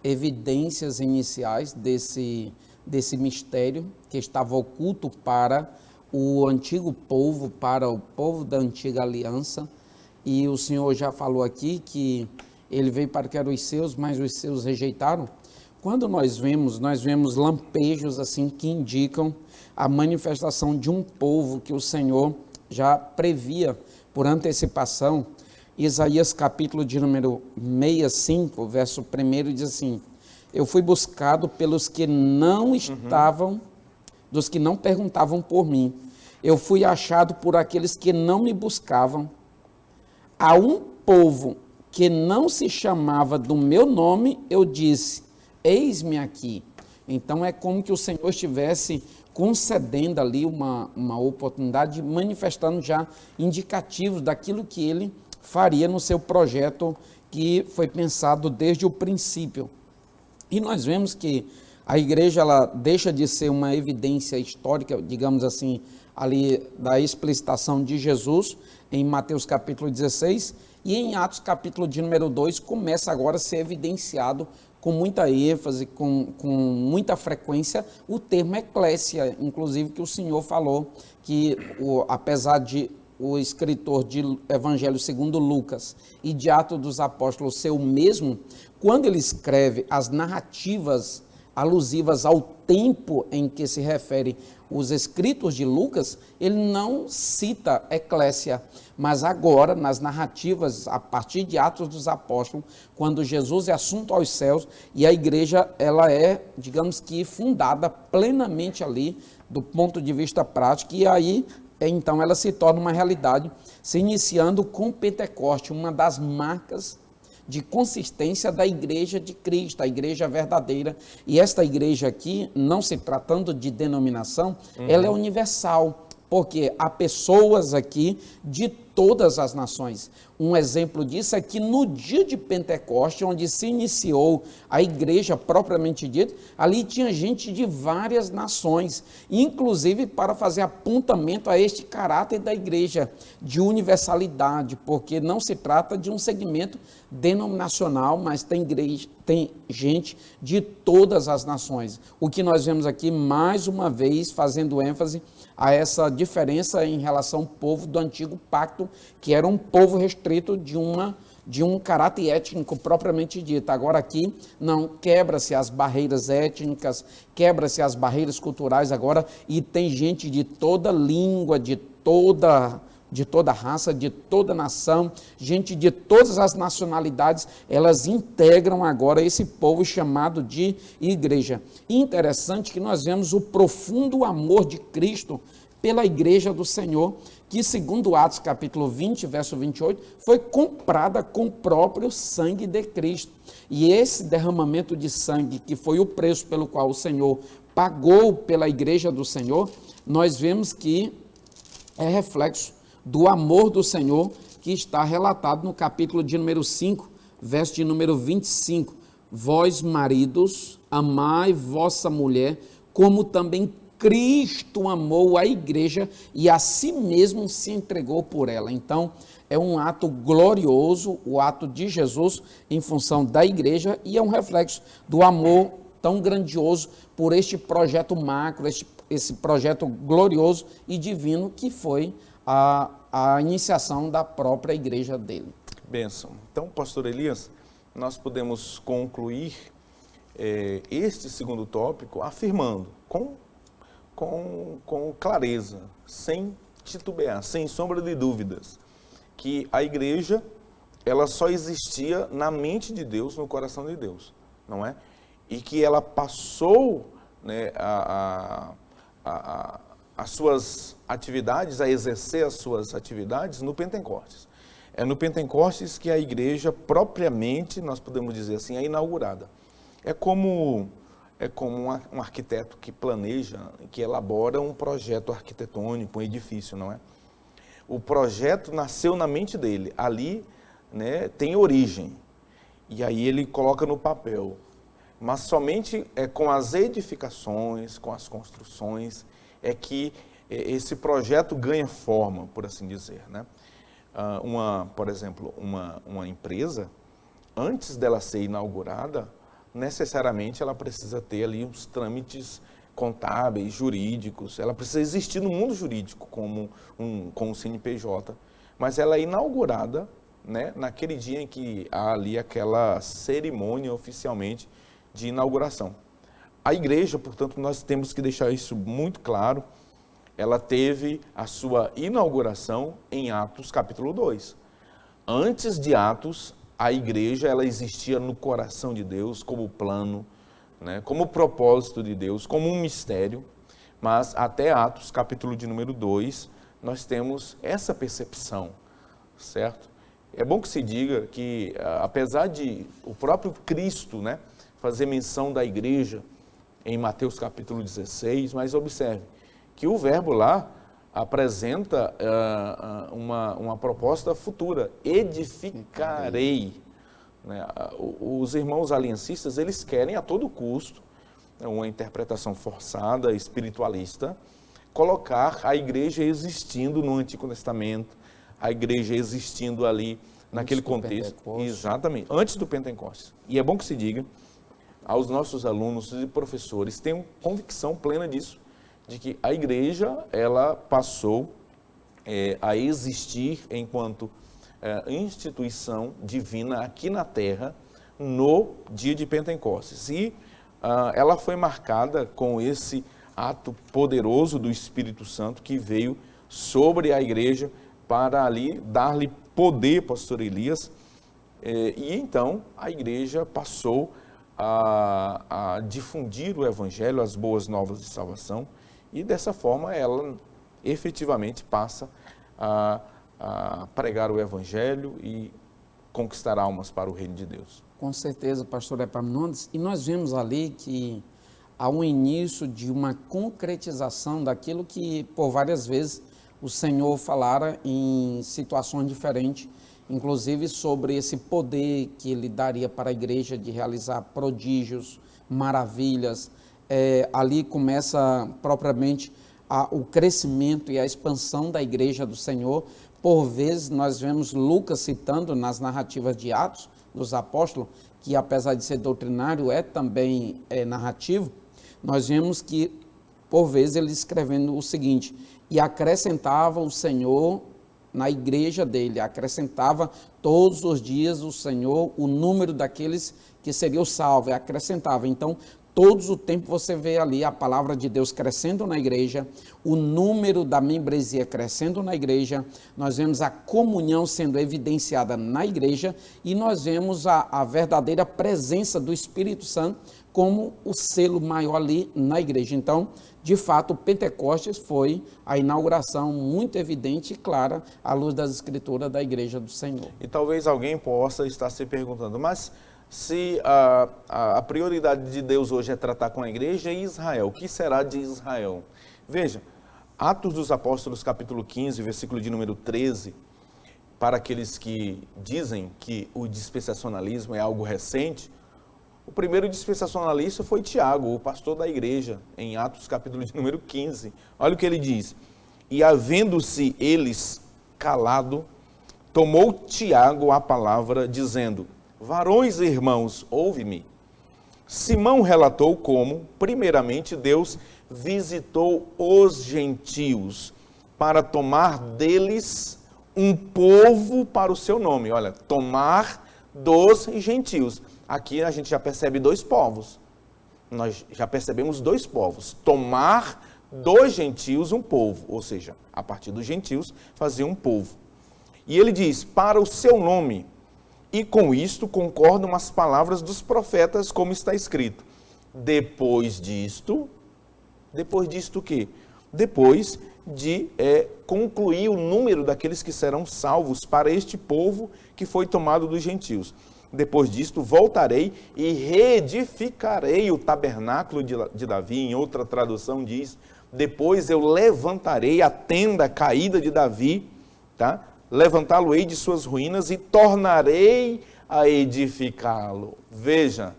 evidências iniciais desse mistério que estava oculto para o antigo povo, para o povo da antiga aliança, e o Senhor já falou aqui que ele veio para que eram os seus, mas os seus rejeitaram. Quando nós vemos lampejos assim que indicam a manifestação de um povo que o Senhor já previa por antecipação. Isaías capítulo de número 65, verso 1 diz assim: eu fui buscado pelos que não estavam, dos que não perguntavam por mim. Eu fui achado por aqueles que não me buscavam. A um povo que não se chamava do meu nome, eu disse: eis-me aqui. Então é como que o Senhor estivesse concedendo ali uma oportunidade, manifestando já indicativos daquilo que ele faria no seu projeto que foi pensado desde o princípio. E nós vemos que a igreja ela deixa de ser uma evidência histórica, digamos assim, ali da explicitação de Jesus em Mateus capítulo 16, e em Atos capítulo de número 2 começa agora a ser evidenciado com muita ênfase, com muita frequência, o termo eclésia, inclusive que o Senhor falou que, apesar de o escritor de Evangelho segundo Lucas e de Atos dos Apóstolos ser o mesmo, quando ele escreve as narrativas alusivas ao tempo em que se refere os escritos de Lucas, ele não cita eclésia, mas agora nas narrativas a partir de Atos dos Apóstolos, quando Jesus é assunto aos céus e a igreja ela é, digamos que fundada plenamente ali do ponto de vista prático, e aí então ela se torna uma realidade, se iniciando com Pentecoste, uma das marcas de consistência da igreja de Cristo, a igreja verdadeira. E esta igreja aqui, não se tratando de denominação, ela é universal, porque há pessoas aqui de todas as nações. Um exemplo disso é que no dia de Pentecoste, onde se iniciou a igreja propriamente dita, ali tinha gente de várias nações, inclusive para fazer apontamento a este caráter da igreja, de universalidade, porque não se trata de um segmento denominacional, mas tem gente de todas as nações. O que nós vemos aqui, mais uma vez, fazendo ênfase a essa diferença em relação ao povo do antigo pacto, que era um povo restrito de um caráter étnico propriamente dito. Agora aqui, não, quebra-se as barreiras étnicas, quebra-se as barreiras culturais agora, e tem gente de toda língua, de toda de toda raça, de toda nação, gente de todas as nacionalidades, elas integram agora esse povo chamado de igreja. E interessante que nós vemos o profundo amor de Cristo pela igreja do Senhor, que segundo Atos capítulo 20, verso 28, foi comprada com o próprio sangue de Cristo. E esse derramamento de sangue, que foi o preço pelo qual o Senhor pagou pela igreja do Senhor, nós vemos que é reflexo do amor do Senhor, que está relatado no capítulo de número 5, verso de número 25. Vós, maridos, amai vossa mulher, como também Cristo amou a igreja e a si mesmo se entregou por ela. Então, é um ato glorioso, o ato de Jesus em função da igreja, e é um reflexo do amor tão grandioso por este projeto macro, esse projeto glorioso e divino que foi a iniciação da própria igreja dele. Bênção. Então, pastor Elias, nós podemos concluir este segundo tópico afirmando com clareza, sem titubear, sem sombra de dúvidas, que a igreja, ela só existia na mente de Deus, no coração de Deus, não é? E que ela passou, né, as suas atividades, a exercer as suas atividades no Pentecostes. É no Pentecostes que a igreja propriamente, nós podemos dizer assim, é inaugurada. É como um arquiteto que planeja, que elabora um projeto arquitetônico, um edifício, não é? O projeto nasceu na mente dele, ali, né, tem origem, e aí ele coloca no papel. Mas somente com as edificações, com as construções, é que esse projeto ganha forma, por assim dizer, né? Por exemplo, uma empresa, antes dela ser inaugurada, necessariamente ela precisa ter ali os trâmites contábeis, jurídicos, ela precisa existir no mundo jurídico como um CNPJ, mas ela é inaugurada, né, naquele dia em que há ali aquela cerimônia oficialmente de inauguração. A igreja, portanto, nós temos que deixar isso muito claro, ela teve a sua inauguração em Atos capítulo 2. Antes de Atos, a igreja ela existia no coração de Deus como plano, né, como propósito de Deus, como um mistério, mas até Atos capítulo de número 2, nós temos essa percepção, certo? É bom que se diga que, apesar de o próprio Cristo, né, fazer menção da igreja em Mateus capítulo 16, mas observe que o verbo lá apresenta uma proposta futura, edificarei. Né? Os irmãos aliancistas, eles querem a todo custo, uma interpretação forçada, espiritualista, colocar a igreja existindo no Antigo Testamento, a igreja existindo ali naquele contexto, exatamente, antes do Pentecostes. E é bom que se diga aos nossos alunos e professores, tenham convicção plena disso, de que a igreja, ela passou a existir enquanto instituição divina aqui na Terra no dia de Pentecostes. E ela foi marcada com esse ato poderoso do Espírito Santo que veio sobre a igreja para ali dar-lhe poder, pastor Elias, e então a igreja passou a difundir o Evangelho, as boas novas de salvação, e dessa forma ela efetivamente passa a pregar o Evangelho e conquistar almas para o reino de Deus. Com certeza, pastor Epaminondas, e nós vemos ali que há um início de uma concretização daquilo que por várias vezes o Senhor falara em situações diferentes, inclusive sobre esse poder que ele daria para a igreja de realizar prodígios, maravilhas. Ali começa propriamente o crescimento e a expansão da igreja do Senhor. Por vezes nós vemos Lucas citando nas narrativas de Atos dos Apóstolos, que apesar de ser doutrinário é também narrativo, nós vemos que por vezes ele escrevendo o seguinte: e acrescentava o Senhor na igreja dele, acrescentava todos os dias o Senhor o número daqueles que seriam salvos, acrescentava. Então, Todos o tempo você vê ali a palavra de Deus crescendo na igreja, o número da membresia crescendo na igreja, nós vemos a comunhão sendo evidenciada na igreja e nós vemos a verdadeira presença do Espírito Santo como o selo maior ali na igreja. Então, de fato, o Pentecostes foi a inauguração muito evidente e clara à luz das Escrituras da Igreja do Senhor. E talvez alguém possa estar se perguntando, mas se a prioridade de Deus hoje é tratar com a igreja e Israel, o que será de Israel? Veja, Atos dos Apóstolos, capítulo 15, versículo de número 13, para aqueles que dizem que o dispensacionalismo é algo recente, o primeiro dispensacionalista foi Tiago, o pastor da igreja, em Atos capítulo de número 15. Olha o que ele diz. E havendo-se eles calado, tomou Tiago a palavra, dizendo, varões e irmãos, ouve-me. Simão relatou como, primeiramente, Deus visitou os gentios para tomar deles um povo para o seu nome. Olha, tomar dos gentios. Aqui a gente já percebe dois povos. Nós já percebemos dois povos. Tomar dos gentios um povo. Ou seja, a partir dos gentios, fazer um povo. E ele diz, para o seu nome. E com isto concordam as palavras dos profetas, como está escrito. Depois disto o quê? Depois de concluir o número daqueles que serão salvos para este povo que foi tomado dos gentios. Depois disto, voltarei e reedificarei o tabernáculo de Davi. Em outra tradução diz, depois eu levantarei a tenda caída de Davi, tá? Levantá-lo-ei de suas ruínas e tornarei a edificá-lo. Veja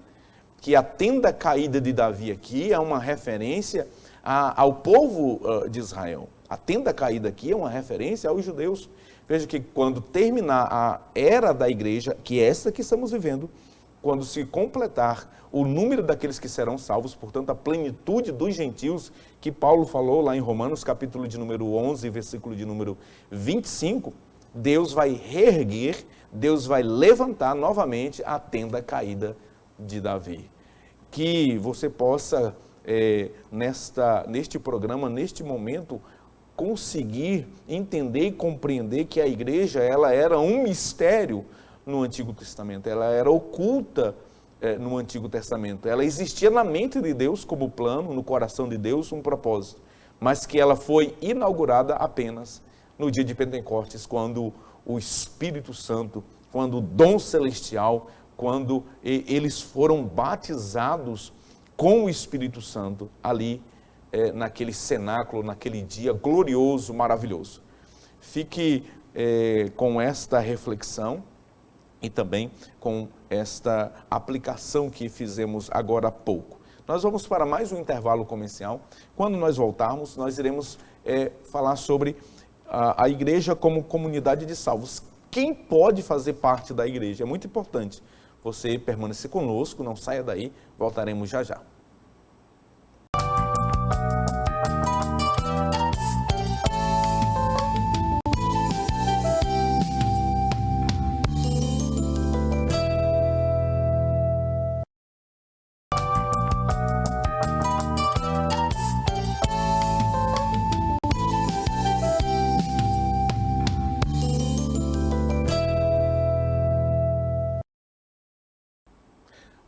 que a tenda caída de Davi aqui é uma referência ao povo de Israel. A tenda caída aqui é uma referência aos judeus. Veja que quando terminar a era da igreja, que é essa que estamos vivendo, quando se completar o número daqueles que serão salvos, portanto, a plenitude dos gentios, que Paulo falou lá em Romanos, capítulo de número 11, versículo de número 25, Deus vai reerguer, Deus vai levantar novamente a tenda caída de Davi. Que você possa, neste programa, neste momento, conseguir entender e compreender que a igreja ela era um mistério no Antigo Testamento, ela era oculta no Antigo Testamento, ela existia na mente de Deus como plano, no coração de Deus, um propósito, mas que ela foi inaugurada apenas no dia de Pentecostes, quando o Espírito Santo, quando o dom celestial, quando eles foram batizados com o Espírito Santo ali, naquele cenáculo, naquele dia glorioso, maravilhoso. Fique com esta reflexão e também com esta aplicação que fizemos agora há pouco. Nós vamos para mais um intervalo comercial. Quando nós voltarmos, nós iremos falar sobre a igreja como comunidade de salvos. Quem pode fazer parte da igreja? É muito importante você permanecer conosco, não saia daí, voltaremos já já.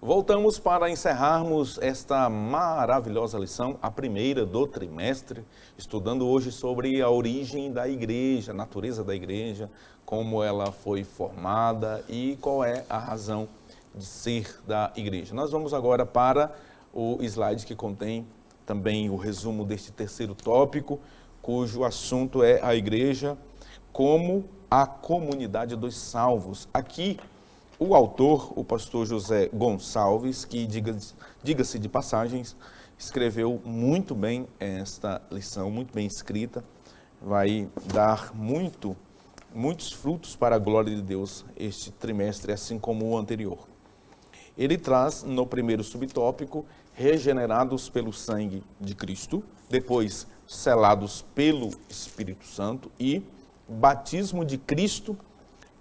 Voltamos para encerrarmos esta maravilhosa lição, a primeira do trimestre, estudando hoje sobre a origem da igreja, a natureza da igreja, como ela foi formada e qual é a razão de ser da igreja. Nós vamos agora para o slide que contém também o resumo deste terceiro tópico, cujo assunto é a igreja como a comunidade dos salvos. Aqui, o autor, o pastor José Gonçalves, que, diga-se de passagens, escreveu muito bem esta lição, muito bem escrita, vai dar muitos frutos para a glória de Deus este trimestre, assim como o anterior. Ele traz no primeiro subtópico, regenerados pelo sangue de Cristo, depois selados pelo Espírito Santo e batismo de Cristo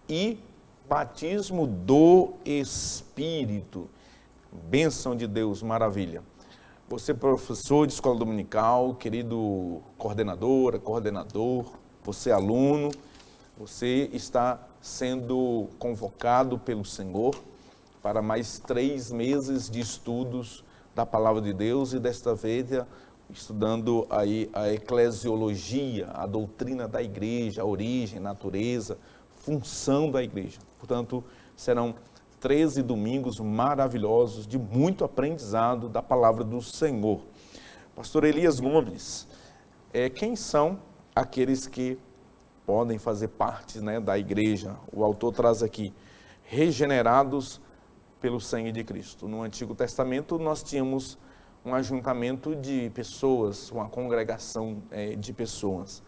e batismo do Espírito. Bênção de Deus, maravilha. Você, professor de escola dominical, querido coordenadora, coordenador, você aluno, você está sendo convocado pelo Senhor para mais 3 meses de estudos da Palavra de Deus e desta vez estudando aí a eclesiologia, a doutrina da igreja, a origem, natureza, função da igreja. Portanto, serão 13 domingos maravilhosos de muito aprendizado da Palavra do Senhor. Pastor Elias Gomes, quem são aqueles que podem fazer parte, né, da igreja? O autor traz aqui, regenerados pelo sangue de Cristo. No Antigo Testamento nós tínhamos um ajuntamento de pessoas, uma congregação de pessoas.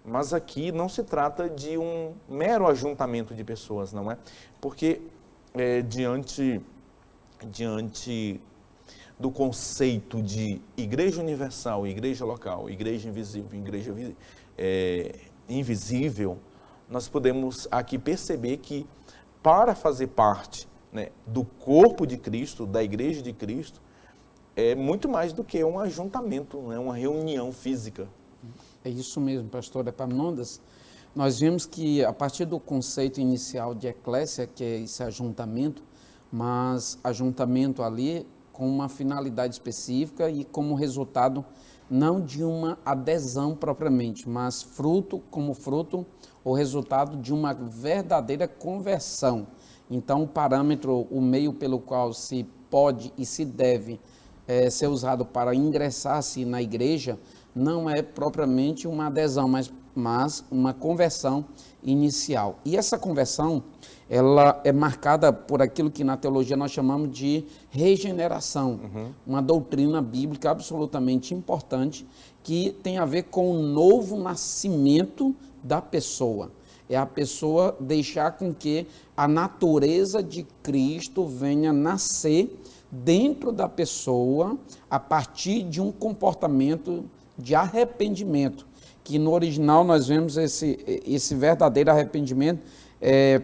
Mas aqui não se trata de um mero ajuntamento de pessoas, não é? Porque diante do conceito de igreja universal, igreja local, igreja invisível, igreja invisível, nós podemos aqui perceber que para fazer parte, né, do corpo de Cristo, da igreja de Cristo, é muito mais do que um ajuntamento, né, uma reunião física. É isso mesmo, pastor Epaminondas. Nós vimos que a partir do conceito inicial de eclésia, que é esse ajuntamento, mas ajuntamento ali com uma finalidade específica e como resultado não de uma adesão propriamente, mas como fruto ou resultado de uma verdadeira conversão. Então, o parâmetro, o meio pelo qual se pode e se deve ser usado para ingressar-se na igreja, não é propriamente uma adesão, mas uma conversão inicial. E essa conversão, ela é marcada por aquilo que na teologia nós chamamos de regeneração, uma doutrina bíblica absolutamente importante que tem a ver com o novo nascimento da pessoa. É a pessoa deixar com que a natureza de Cristo venha nascer dentro da pessoa a partir de um comportamento de arrependimento, que no original nós vemos esse verdadeiro arrependimento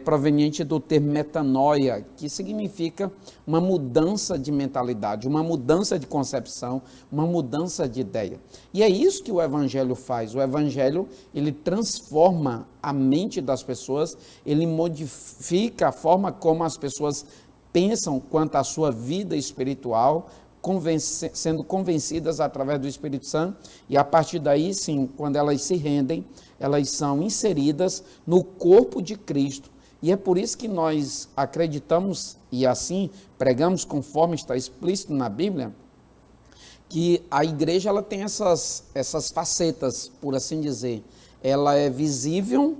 proveniente do termo metanoia, que significa uma mudança de mentalidade, uma mudança de concepção, uma mudança de ideia. E é isso que o Evangelho faz. O Evangelho, ele transforma a mente das pessoas, ele modifica a forma como as pessoas pensam quanto à sua vida espiritual, sendo convencidas através do Espírito Santo, e a partir daí, sim, quando elas se rendem, elas são inseridas no corpo de Cristo. E é por isso que nós acreditamos, e assim pregamos conforme está explícito na Bíblia, que a igreja ela tem essas facetas, por assim dizer. Ela é visível,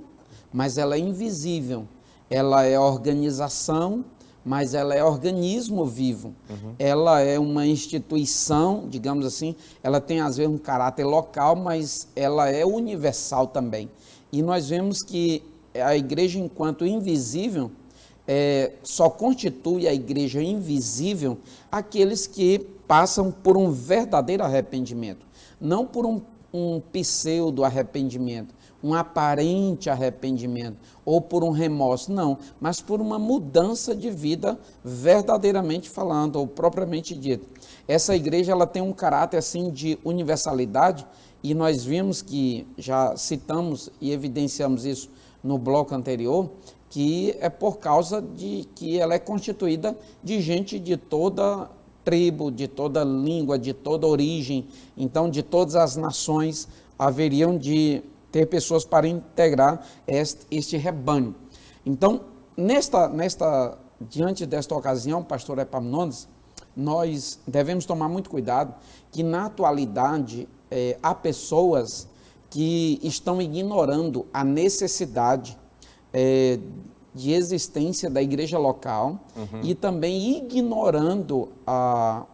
mas ela é invisível. Ela é organização, mas ela é organismo vivo. Ela é uma instituição, digamos assim, ela tem às vezes um caráter local, mas ela é universal também. E nós vemos que a igreja, enquanto invisível, só constitui a igreja invisível aqueles que passam por um verdadeiro arrependimento, não por um pseudo arrependimento, um aparente arrependimento, ou por um remorso, não, mas por uma mudança de vida, verdadeiramente falando, ou propriamente dito. Essa igreja, ela tem um caráter, assim, de universalidade, e nós vimos que, já citamos e evidenciamos isso no bloco anterior, que é por causa de que ela é constituída de gente de toda tribo, de toda língua, de toda origem, então, de todas as nações, haveriam de ter pessoas para integrar este rebanho. Então, diante desta ocasião, pastor Epaminondas, nós devemos tomar muito cuidado que na atualidade há pessoas que estão ignorando a necessidade de existência da igreja local e também ignorando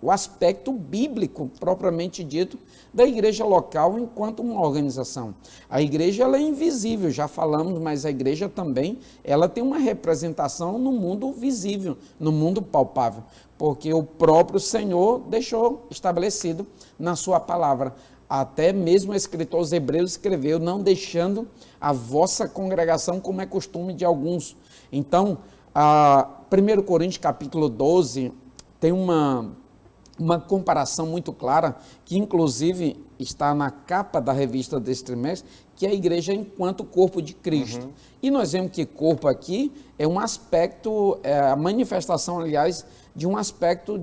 o aspecto bíblico propriamente dito da igreja local enquanto uma organização. A igreja ela é invisível, já falamos, mas a igreja também ela tem uma representação no mundo visível, no mundo palpável, porque o próprio Senhor deixou estabelecido na sua palavra. Até mesmo o escritor aos Hebreus escreveu, não deixando a vossa congregação como é costume de alguns. Então, 1 Coríntios capítulo 12, tem uma comparação muito clara, que inclusive está na capa da revista desse trimestre, que é a igreja enquanto corpo de Cristo. E nós vemos que corpo aqui é um aspecto, a manifestação, aliás, de um aspecto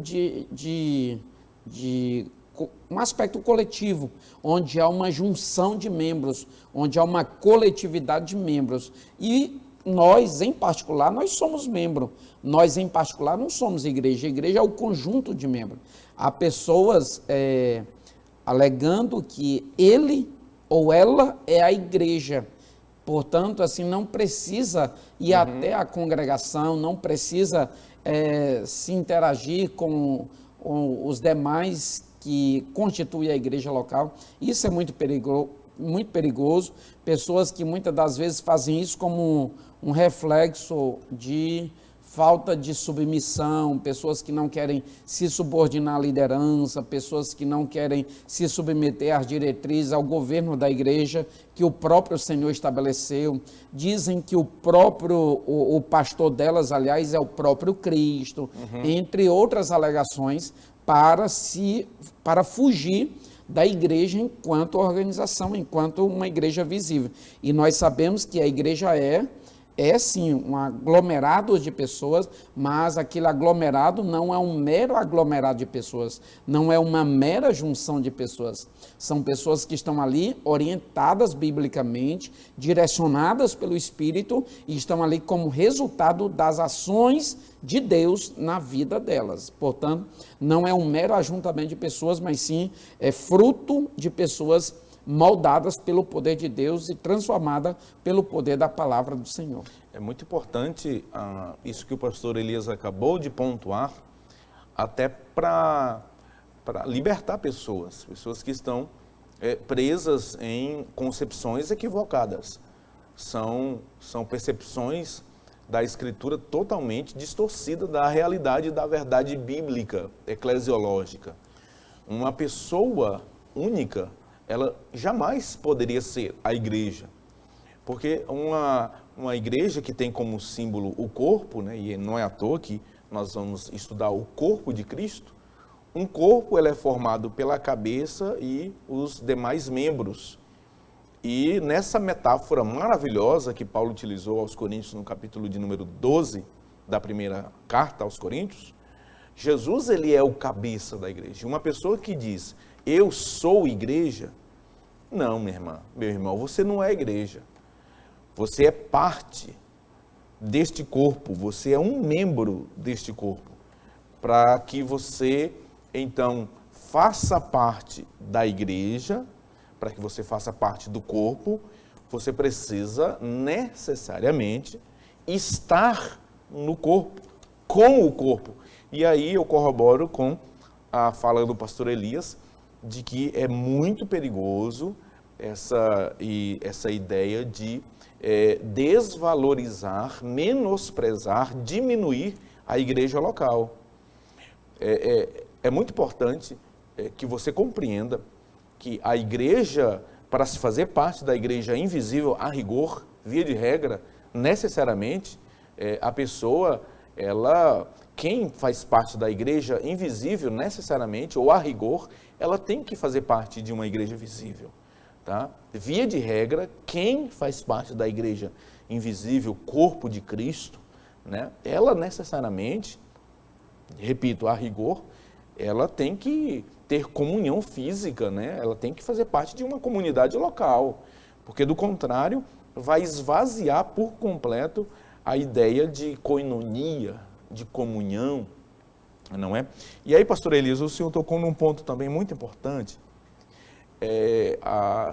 um aspecto coletivo, onde há uma junção de membros, onde há uma coletividade de membros. E nós, em particular, nós somos membro. Nós, em particular, não somos igreja. A igreja é o conjunto de membros. Há pessoas alegando que ele ou ela é a igreja. Portanto, assim, não precisa ir até a congregação, não precisa se interagir com os demais que constituem a igreja local. Isso é muito perigoso. Pessoas que muitas das vezes fazem isso como um reflexo de falta de submissão, pessoas que não querem se subordinar à liderança, pessoas que não querem se submeter às diretrizes, ao governo da igreja que o próprio Senhor estabeleceu. Dizem que o pastor delas, aliás, é o próprio Cristo, entre outras alegações, para fugir da igreja enquanto organização, enquanto uma igreja visível. E nós sabemos que a igreja é sim um aglomerado de pessoas, mas aquele aglomerado não é um mero aglomerado de pessoas, não é uma mera junção de pessoas. São pessoas que estão ali orientadas biblicamente, direcionadas pelo Espírito e estão ali como resultado das ações de Deus na vida delas. Portanto, não é um mero ajuntamento de pessoas, mas sim é fruto de pessoas moldadas pelo poder de Deus e transformada pelo poder da palavra do Senhor. É muito importante isso que o pastor Elias acabou de pontuar, até para libertar pessoas que estão presas em concepções equivocadas. São percepções da Escritura totalmente distorcida da realidade da verdade bíblica, eclesiológica. Uma pessoa única, ela jamais poderia ser a igreja, porque uma igreja que tem como símbolo o corpo, né, e não é à toa que nós vamos estudar o corpo de Cristo, um corpo ele é formado pela cabeça e os demais membros. E nessa metáfora maravilhosa que Paulo utilizou aos Coríntios no capítulo de número 12 da primeira carta aos Coríntios, Jesus ele é o cabeça da igreja. Uma pessoa que diz, eu sou igreja, não, minha irmã, meu irmão, você não é igreja. Você é parte deste corpo, você é um membro deste corpo. Para que você, então, faça parte da igreja, para que você faça parte do corpo, você precisa necessariamente estar no corpo, com o corpo. E aí eu corroboro com a fala do pastor Elias, de que é muito perigoso essa ideia de desvalorizar, menosprezar, diminuir a igreja local. É muito importante que você compreenda que a igreja, para se fazer parte da igreja invisível, a rigor, via de regra, necessariamente, a pessoa, quem faz parte da igreja invisível, necessariamente, ou a rigor, ela tem que fazer parte de uma igreja visível. Tá? Via de regra, quem faz parte da igreja invisível, corpo de Cristo, né, ela necessariamente, repito, a rigor, ela tem que ter comunhão física, né? Ela tem que fazer parte de uma comunidade local, porque do contrário vai esvaziar por completo a ideia de koinonia, de comunhão, não é? E aí, pastor Elias, o senhor tocou num ponto também muito importante,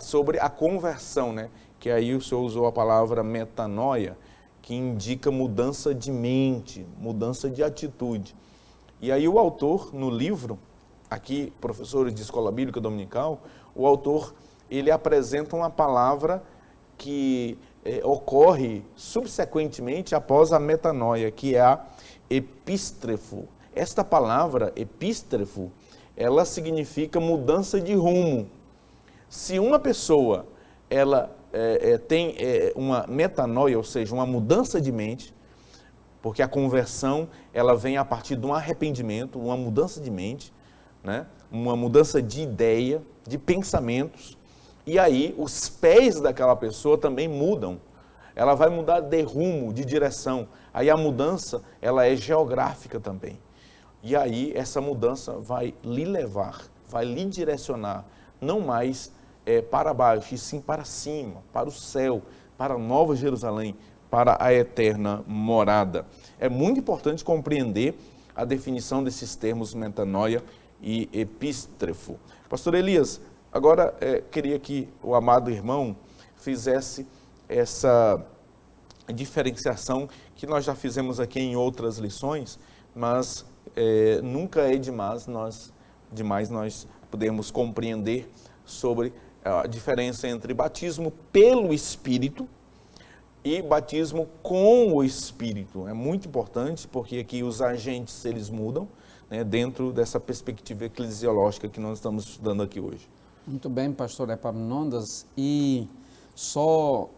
sobre a conversão, né? Que aí o senhor usou a palavra metanoia, que indica mudança de mente, mudança de atitude. E aí o autor, no livro, aqui, professores de escola bíblica dominical, o autor, ele apresenta uma palavra que ocorre subsequentemente após a metanoia, que é a epístrefo. Esta palavra, epístrefo, ela significa mudança de rumo. Se uma pessoa, ela tem uma metanoia, ou seja, uma mudança de mente, porque a conversão, ela vem a partir de um arrependimento, uma mudança de mente, né? Uma mudança de ideia, de pensamentos, e aí os pés daquela pessoa também mudam. Ela vai mudar de rumo, de direção. Aí a mudança, ela é geográfica também. E aí essa mudança vai lhe levar, vai lhe direcionar, não mais para baixo, e sim para cima, para o céu, para a Nova Jerusalém, para a eterna morada. É muito importante compreender a definição desses termos metanoia e epístrefo. Pastor Elias, agora queria que o amado irmão fizesse essa diferenciação que nós já fizemos aqui em outras lições, mas nunca é demais nós podemos compreender sobre a diferença entre batismo pelo Espírito e batismo com o Espírito. É muito importante porque aqui os agentes eles mudam, né, dentro dessa perspectiva eclesiológica que nós estamos estudando aqui hoje. Muito bem, pastor Epaminondas, e só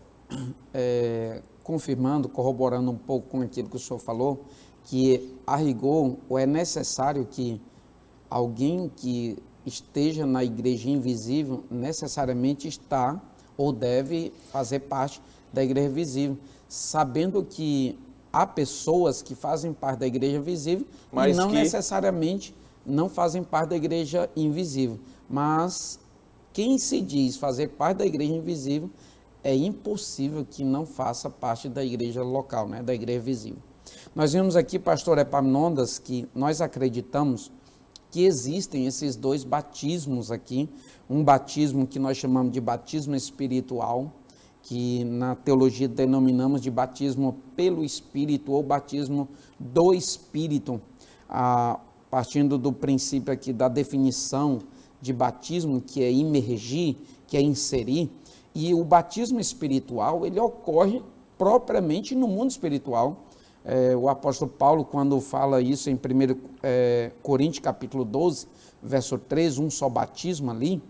confirmando, corroborando um pouco com aquilo que o senhor falou, que a rigor é necessário que alguém que esteja na igreja invisível necessariamente está ou deve fazer parte da igreja visível, sabendo que há pessoas que fazem parte da igreja visível e não necessariamente não fazem parte da igreja invisível, mas quem se diz fazer parte da igreja invisível é impossível que não faça parte da igreja local, né, da igreja visível. Nós vimos aqui, pastor Epaminondas, que nós acreditamos que existem esses dois batismos aqui, um batismo que nós chamamos de batismo espiritual, que na teologia denominamos de batismo pelo Espírito ou batismo do Espírito, partindo do princípio aqui da definição de batismo, que é imergir, que é inserir, e o batismo espiritual, ele ocorre propriamente no mundo espiritual. O apóstolo Paulo, quando fala isso em 1 Coríntios capítulo 12, verso 13, um só batismo ali,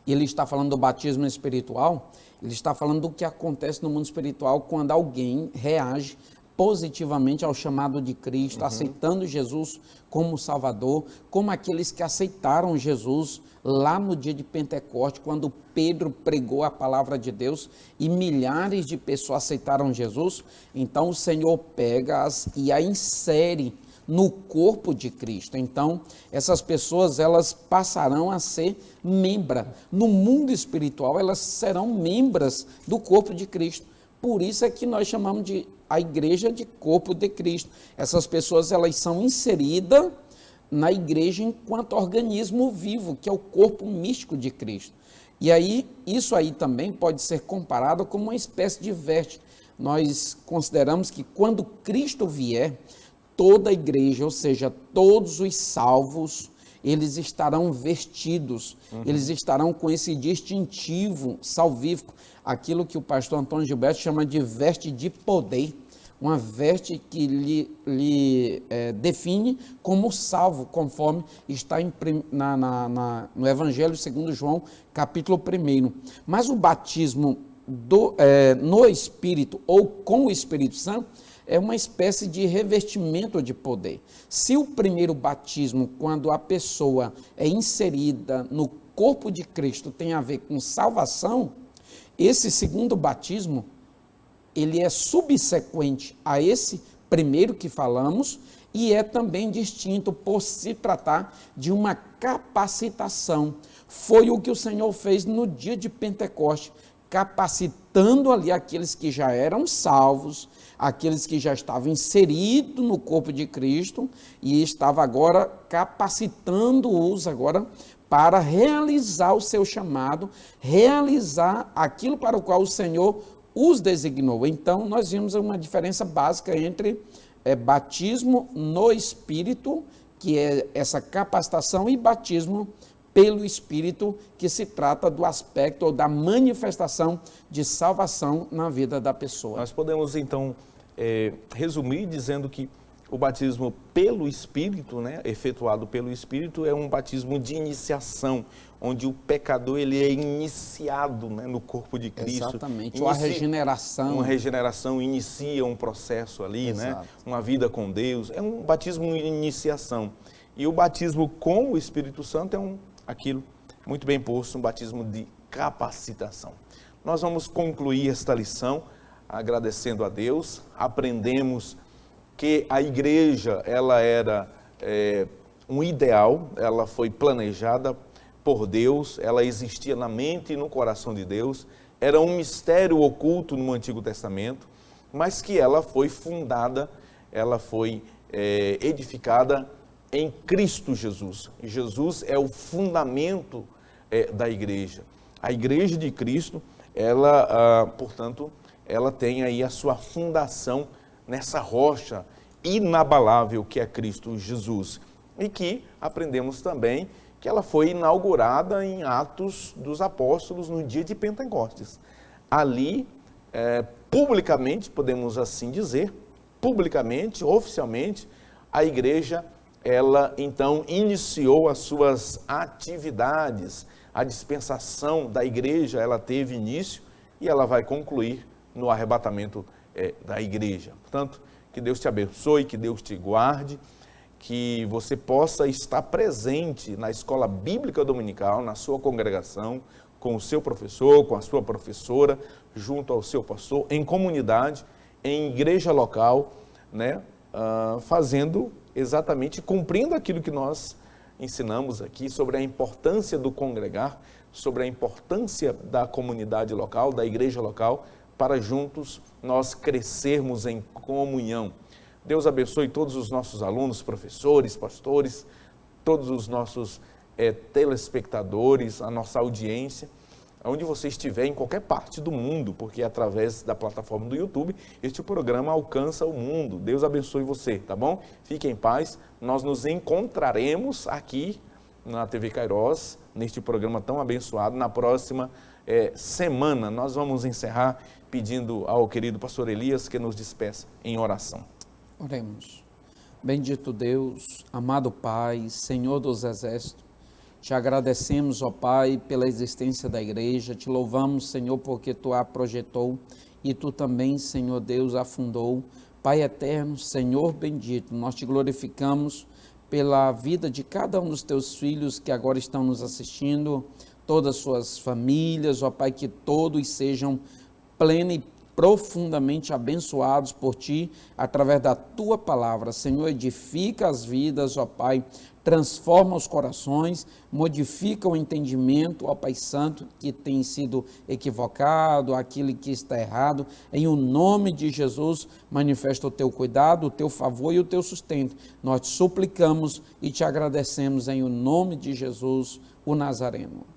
ele está falando do batismo espiritual, ele está falando do que acontece no mundo espiritual quando alguém reage positivamente ao chamado de Cristo, aceitando Jesus como Salvador, como aqueles que aceitaram Jesus lá no dia de Pentecostes, quando Pedro pregou a palavra de Deus e milhares de pessoas aceitaram Jesus. Então o Senhor pega-as e a insere no corpo de Cristo. Então essas pessoas, elas passarão a ser membros. No mundo espiritual, elas serão membros do corpo de Cristo. Por isso é que nós chamamos de a igreja de corpo de Cristo. Essas pessoas, elas são inseridas na igreja enquanto organismo vivo, que é o corpo místico de Cristo. E aí, isso aí também pode ser comparado com uma espécie de veste. Nós consideramos que quando Cristo vier, toda a igreja, ou seja, todos os salvos, eles estarão vestidos, eles estarão com esse distintivo salvífico, aquilo que o pastor Antônio Gilberto chama de veste de poder, uma veste que lhe define como salvo, conforme está no Evangelho segundo João, capítulo 1. Mas o batismo no Espírito ou com o Espírito Santo é uma espécie de revestimento de poder. Se o primeiro batismo, quando a pessoa é inserida no corpo de Cristo, tem a ver com salvação, esse segundo batismo, ele é subsequente a esse primeiro que falamos e é também distinto por se tratar de uma capacitação. Foi o que o Senhor fez no dia de Pentecostes, capacitando ali aqueles que já eram salvos, aqueles que já estavam inseridos no corpo de Cristo e estava agora capacitando-os agora para realizar o seu chamado, realizar aquilo para o qual o Senhor os designou. Então, nós vimos uma diferença básica entre batismo no Espírito, que é essa capacitação, e batismo pelo Espírito, que se trata do aspecto ou da manifestação de salvação na vida da pessoa. Nós podemos, então, resumir dizendo que o batismo pelo Espírito, né, efetuado pelo Espírito, é um batismo de iniciação, onde o pecador ele é iniciado, né, no corpo de Cristo. Exatamente, uma regeneração. Uma regeneração inicia um processo ali, Exato. né, uma vida com Deus. É um batismo de iniciação. E o batismo com o Espírito Santo é aquilo muito bem posto, um batismo de capacitação. Nós vamos concluir esta lição agradecendo a Deus. Aprendemos que a igreja, ela era um ideal, ela foi planejada por Deus, ela existia na mente e no coração de Deus, era um mistério oculto no Antigo Testamento, mas que ela foi fundada, ela foi edificada em Cristo Jesus. Jesus é o fundamento da igreja. A igreja de Cristo, ela, portanto, ela tem aí a sua fundação nessa rocha inabalável que é Cristo Jesus. E que aprendemos também que ela foi inaugurada em Atos dos Apóstolos no dia de Pentecostes. Ali, publicamente, podemos assim dizer, publicamente, oficialmente, a igreja, ela então iniciou as suas atividades. A dispensação da igreja, ela teve início e ela vai concluir no arrebatamento da igreja. Portanto, que Deus te abençoe, que Deus te guarde, que você possa estar presente na escola bíblica dominical, na sua congregação, com o seu professor, com a sua professora, junto ao seu pastor, em comunidade, em igreja local, né, fazendo exatamente, cumprindo aquilo que nós ensinamos aqui sobre a importância do congregar, sobre a importância da comunidade local, da igreja local, para juntos nós crescermos em comunhão. Deus abençoe todos os nossos alunos, professores, pastores, todos os nossos telespectadores, a nossa audiência, onde você estiver, em qualquer parte do mundo, porque através da plataforma do YouTube, este programa alcança o mundo. Deus abençoe você, tá bom? Fique em paz, nós nos encontraremos aqui na TV Kairos, neste programa tão abençoado, na próxima semana. Nós vamos encerrar pedindo ao querido pastor Elias que nos despeça em oração. Oremos. Bendito Deus, amado Pai, Senhor dos Exércitos, te agradecemos, ó Pai, pela existência da igreja, te louvamos, Senhor, porque Tu a projetou e Tu também, Senhor Deus, a fundou. Pai eterno, Senhor bendito, nós te glorificamos pela vida de cada um dos Teus filhos que agora estão nos assistindo, todas as suas famílias, ó Pai, que todos sejam plena e profundamente abençoados por Ti, através da Tua palavra. Senhor, edifica as vidas, ó Pai, transforma os corações, modifica o entendimento, ó Pai Santo, que tem sido equivocado, aquilo que está errado. Em o nome de Jesus, manifesta o Teu cuidado, o Teu favor e o Teu sustento. Nós te suplicamos e te agradecemos em o nome de Jesus, o Nazareno.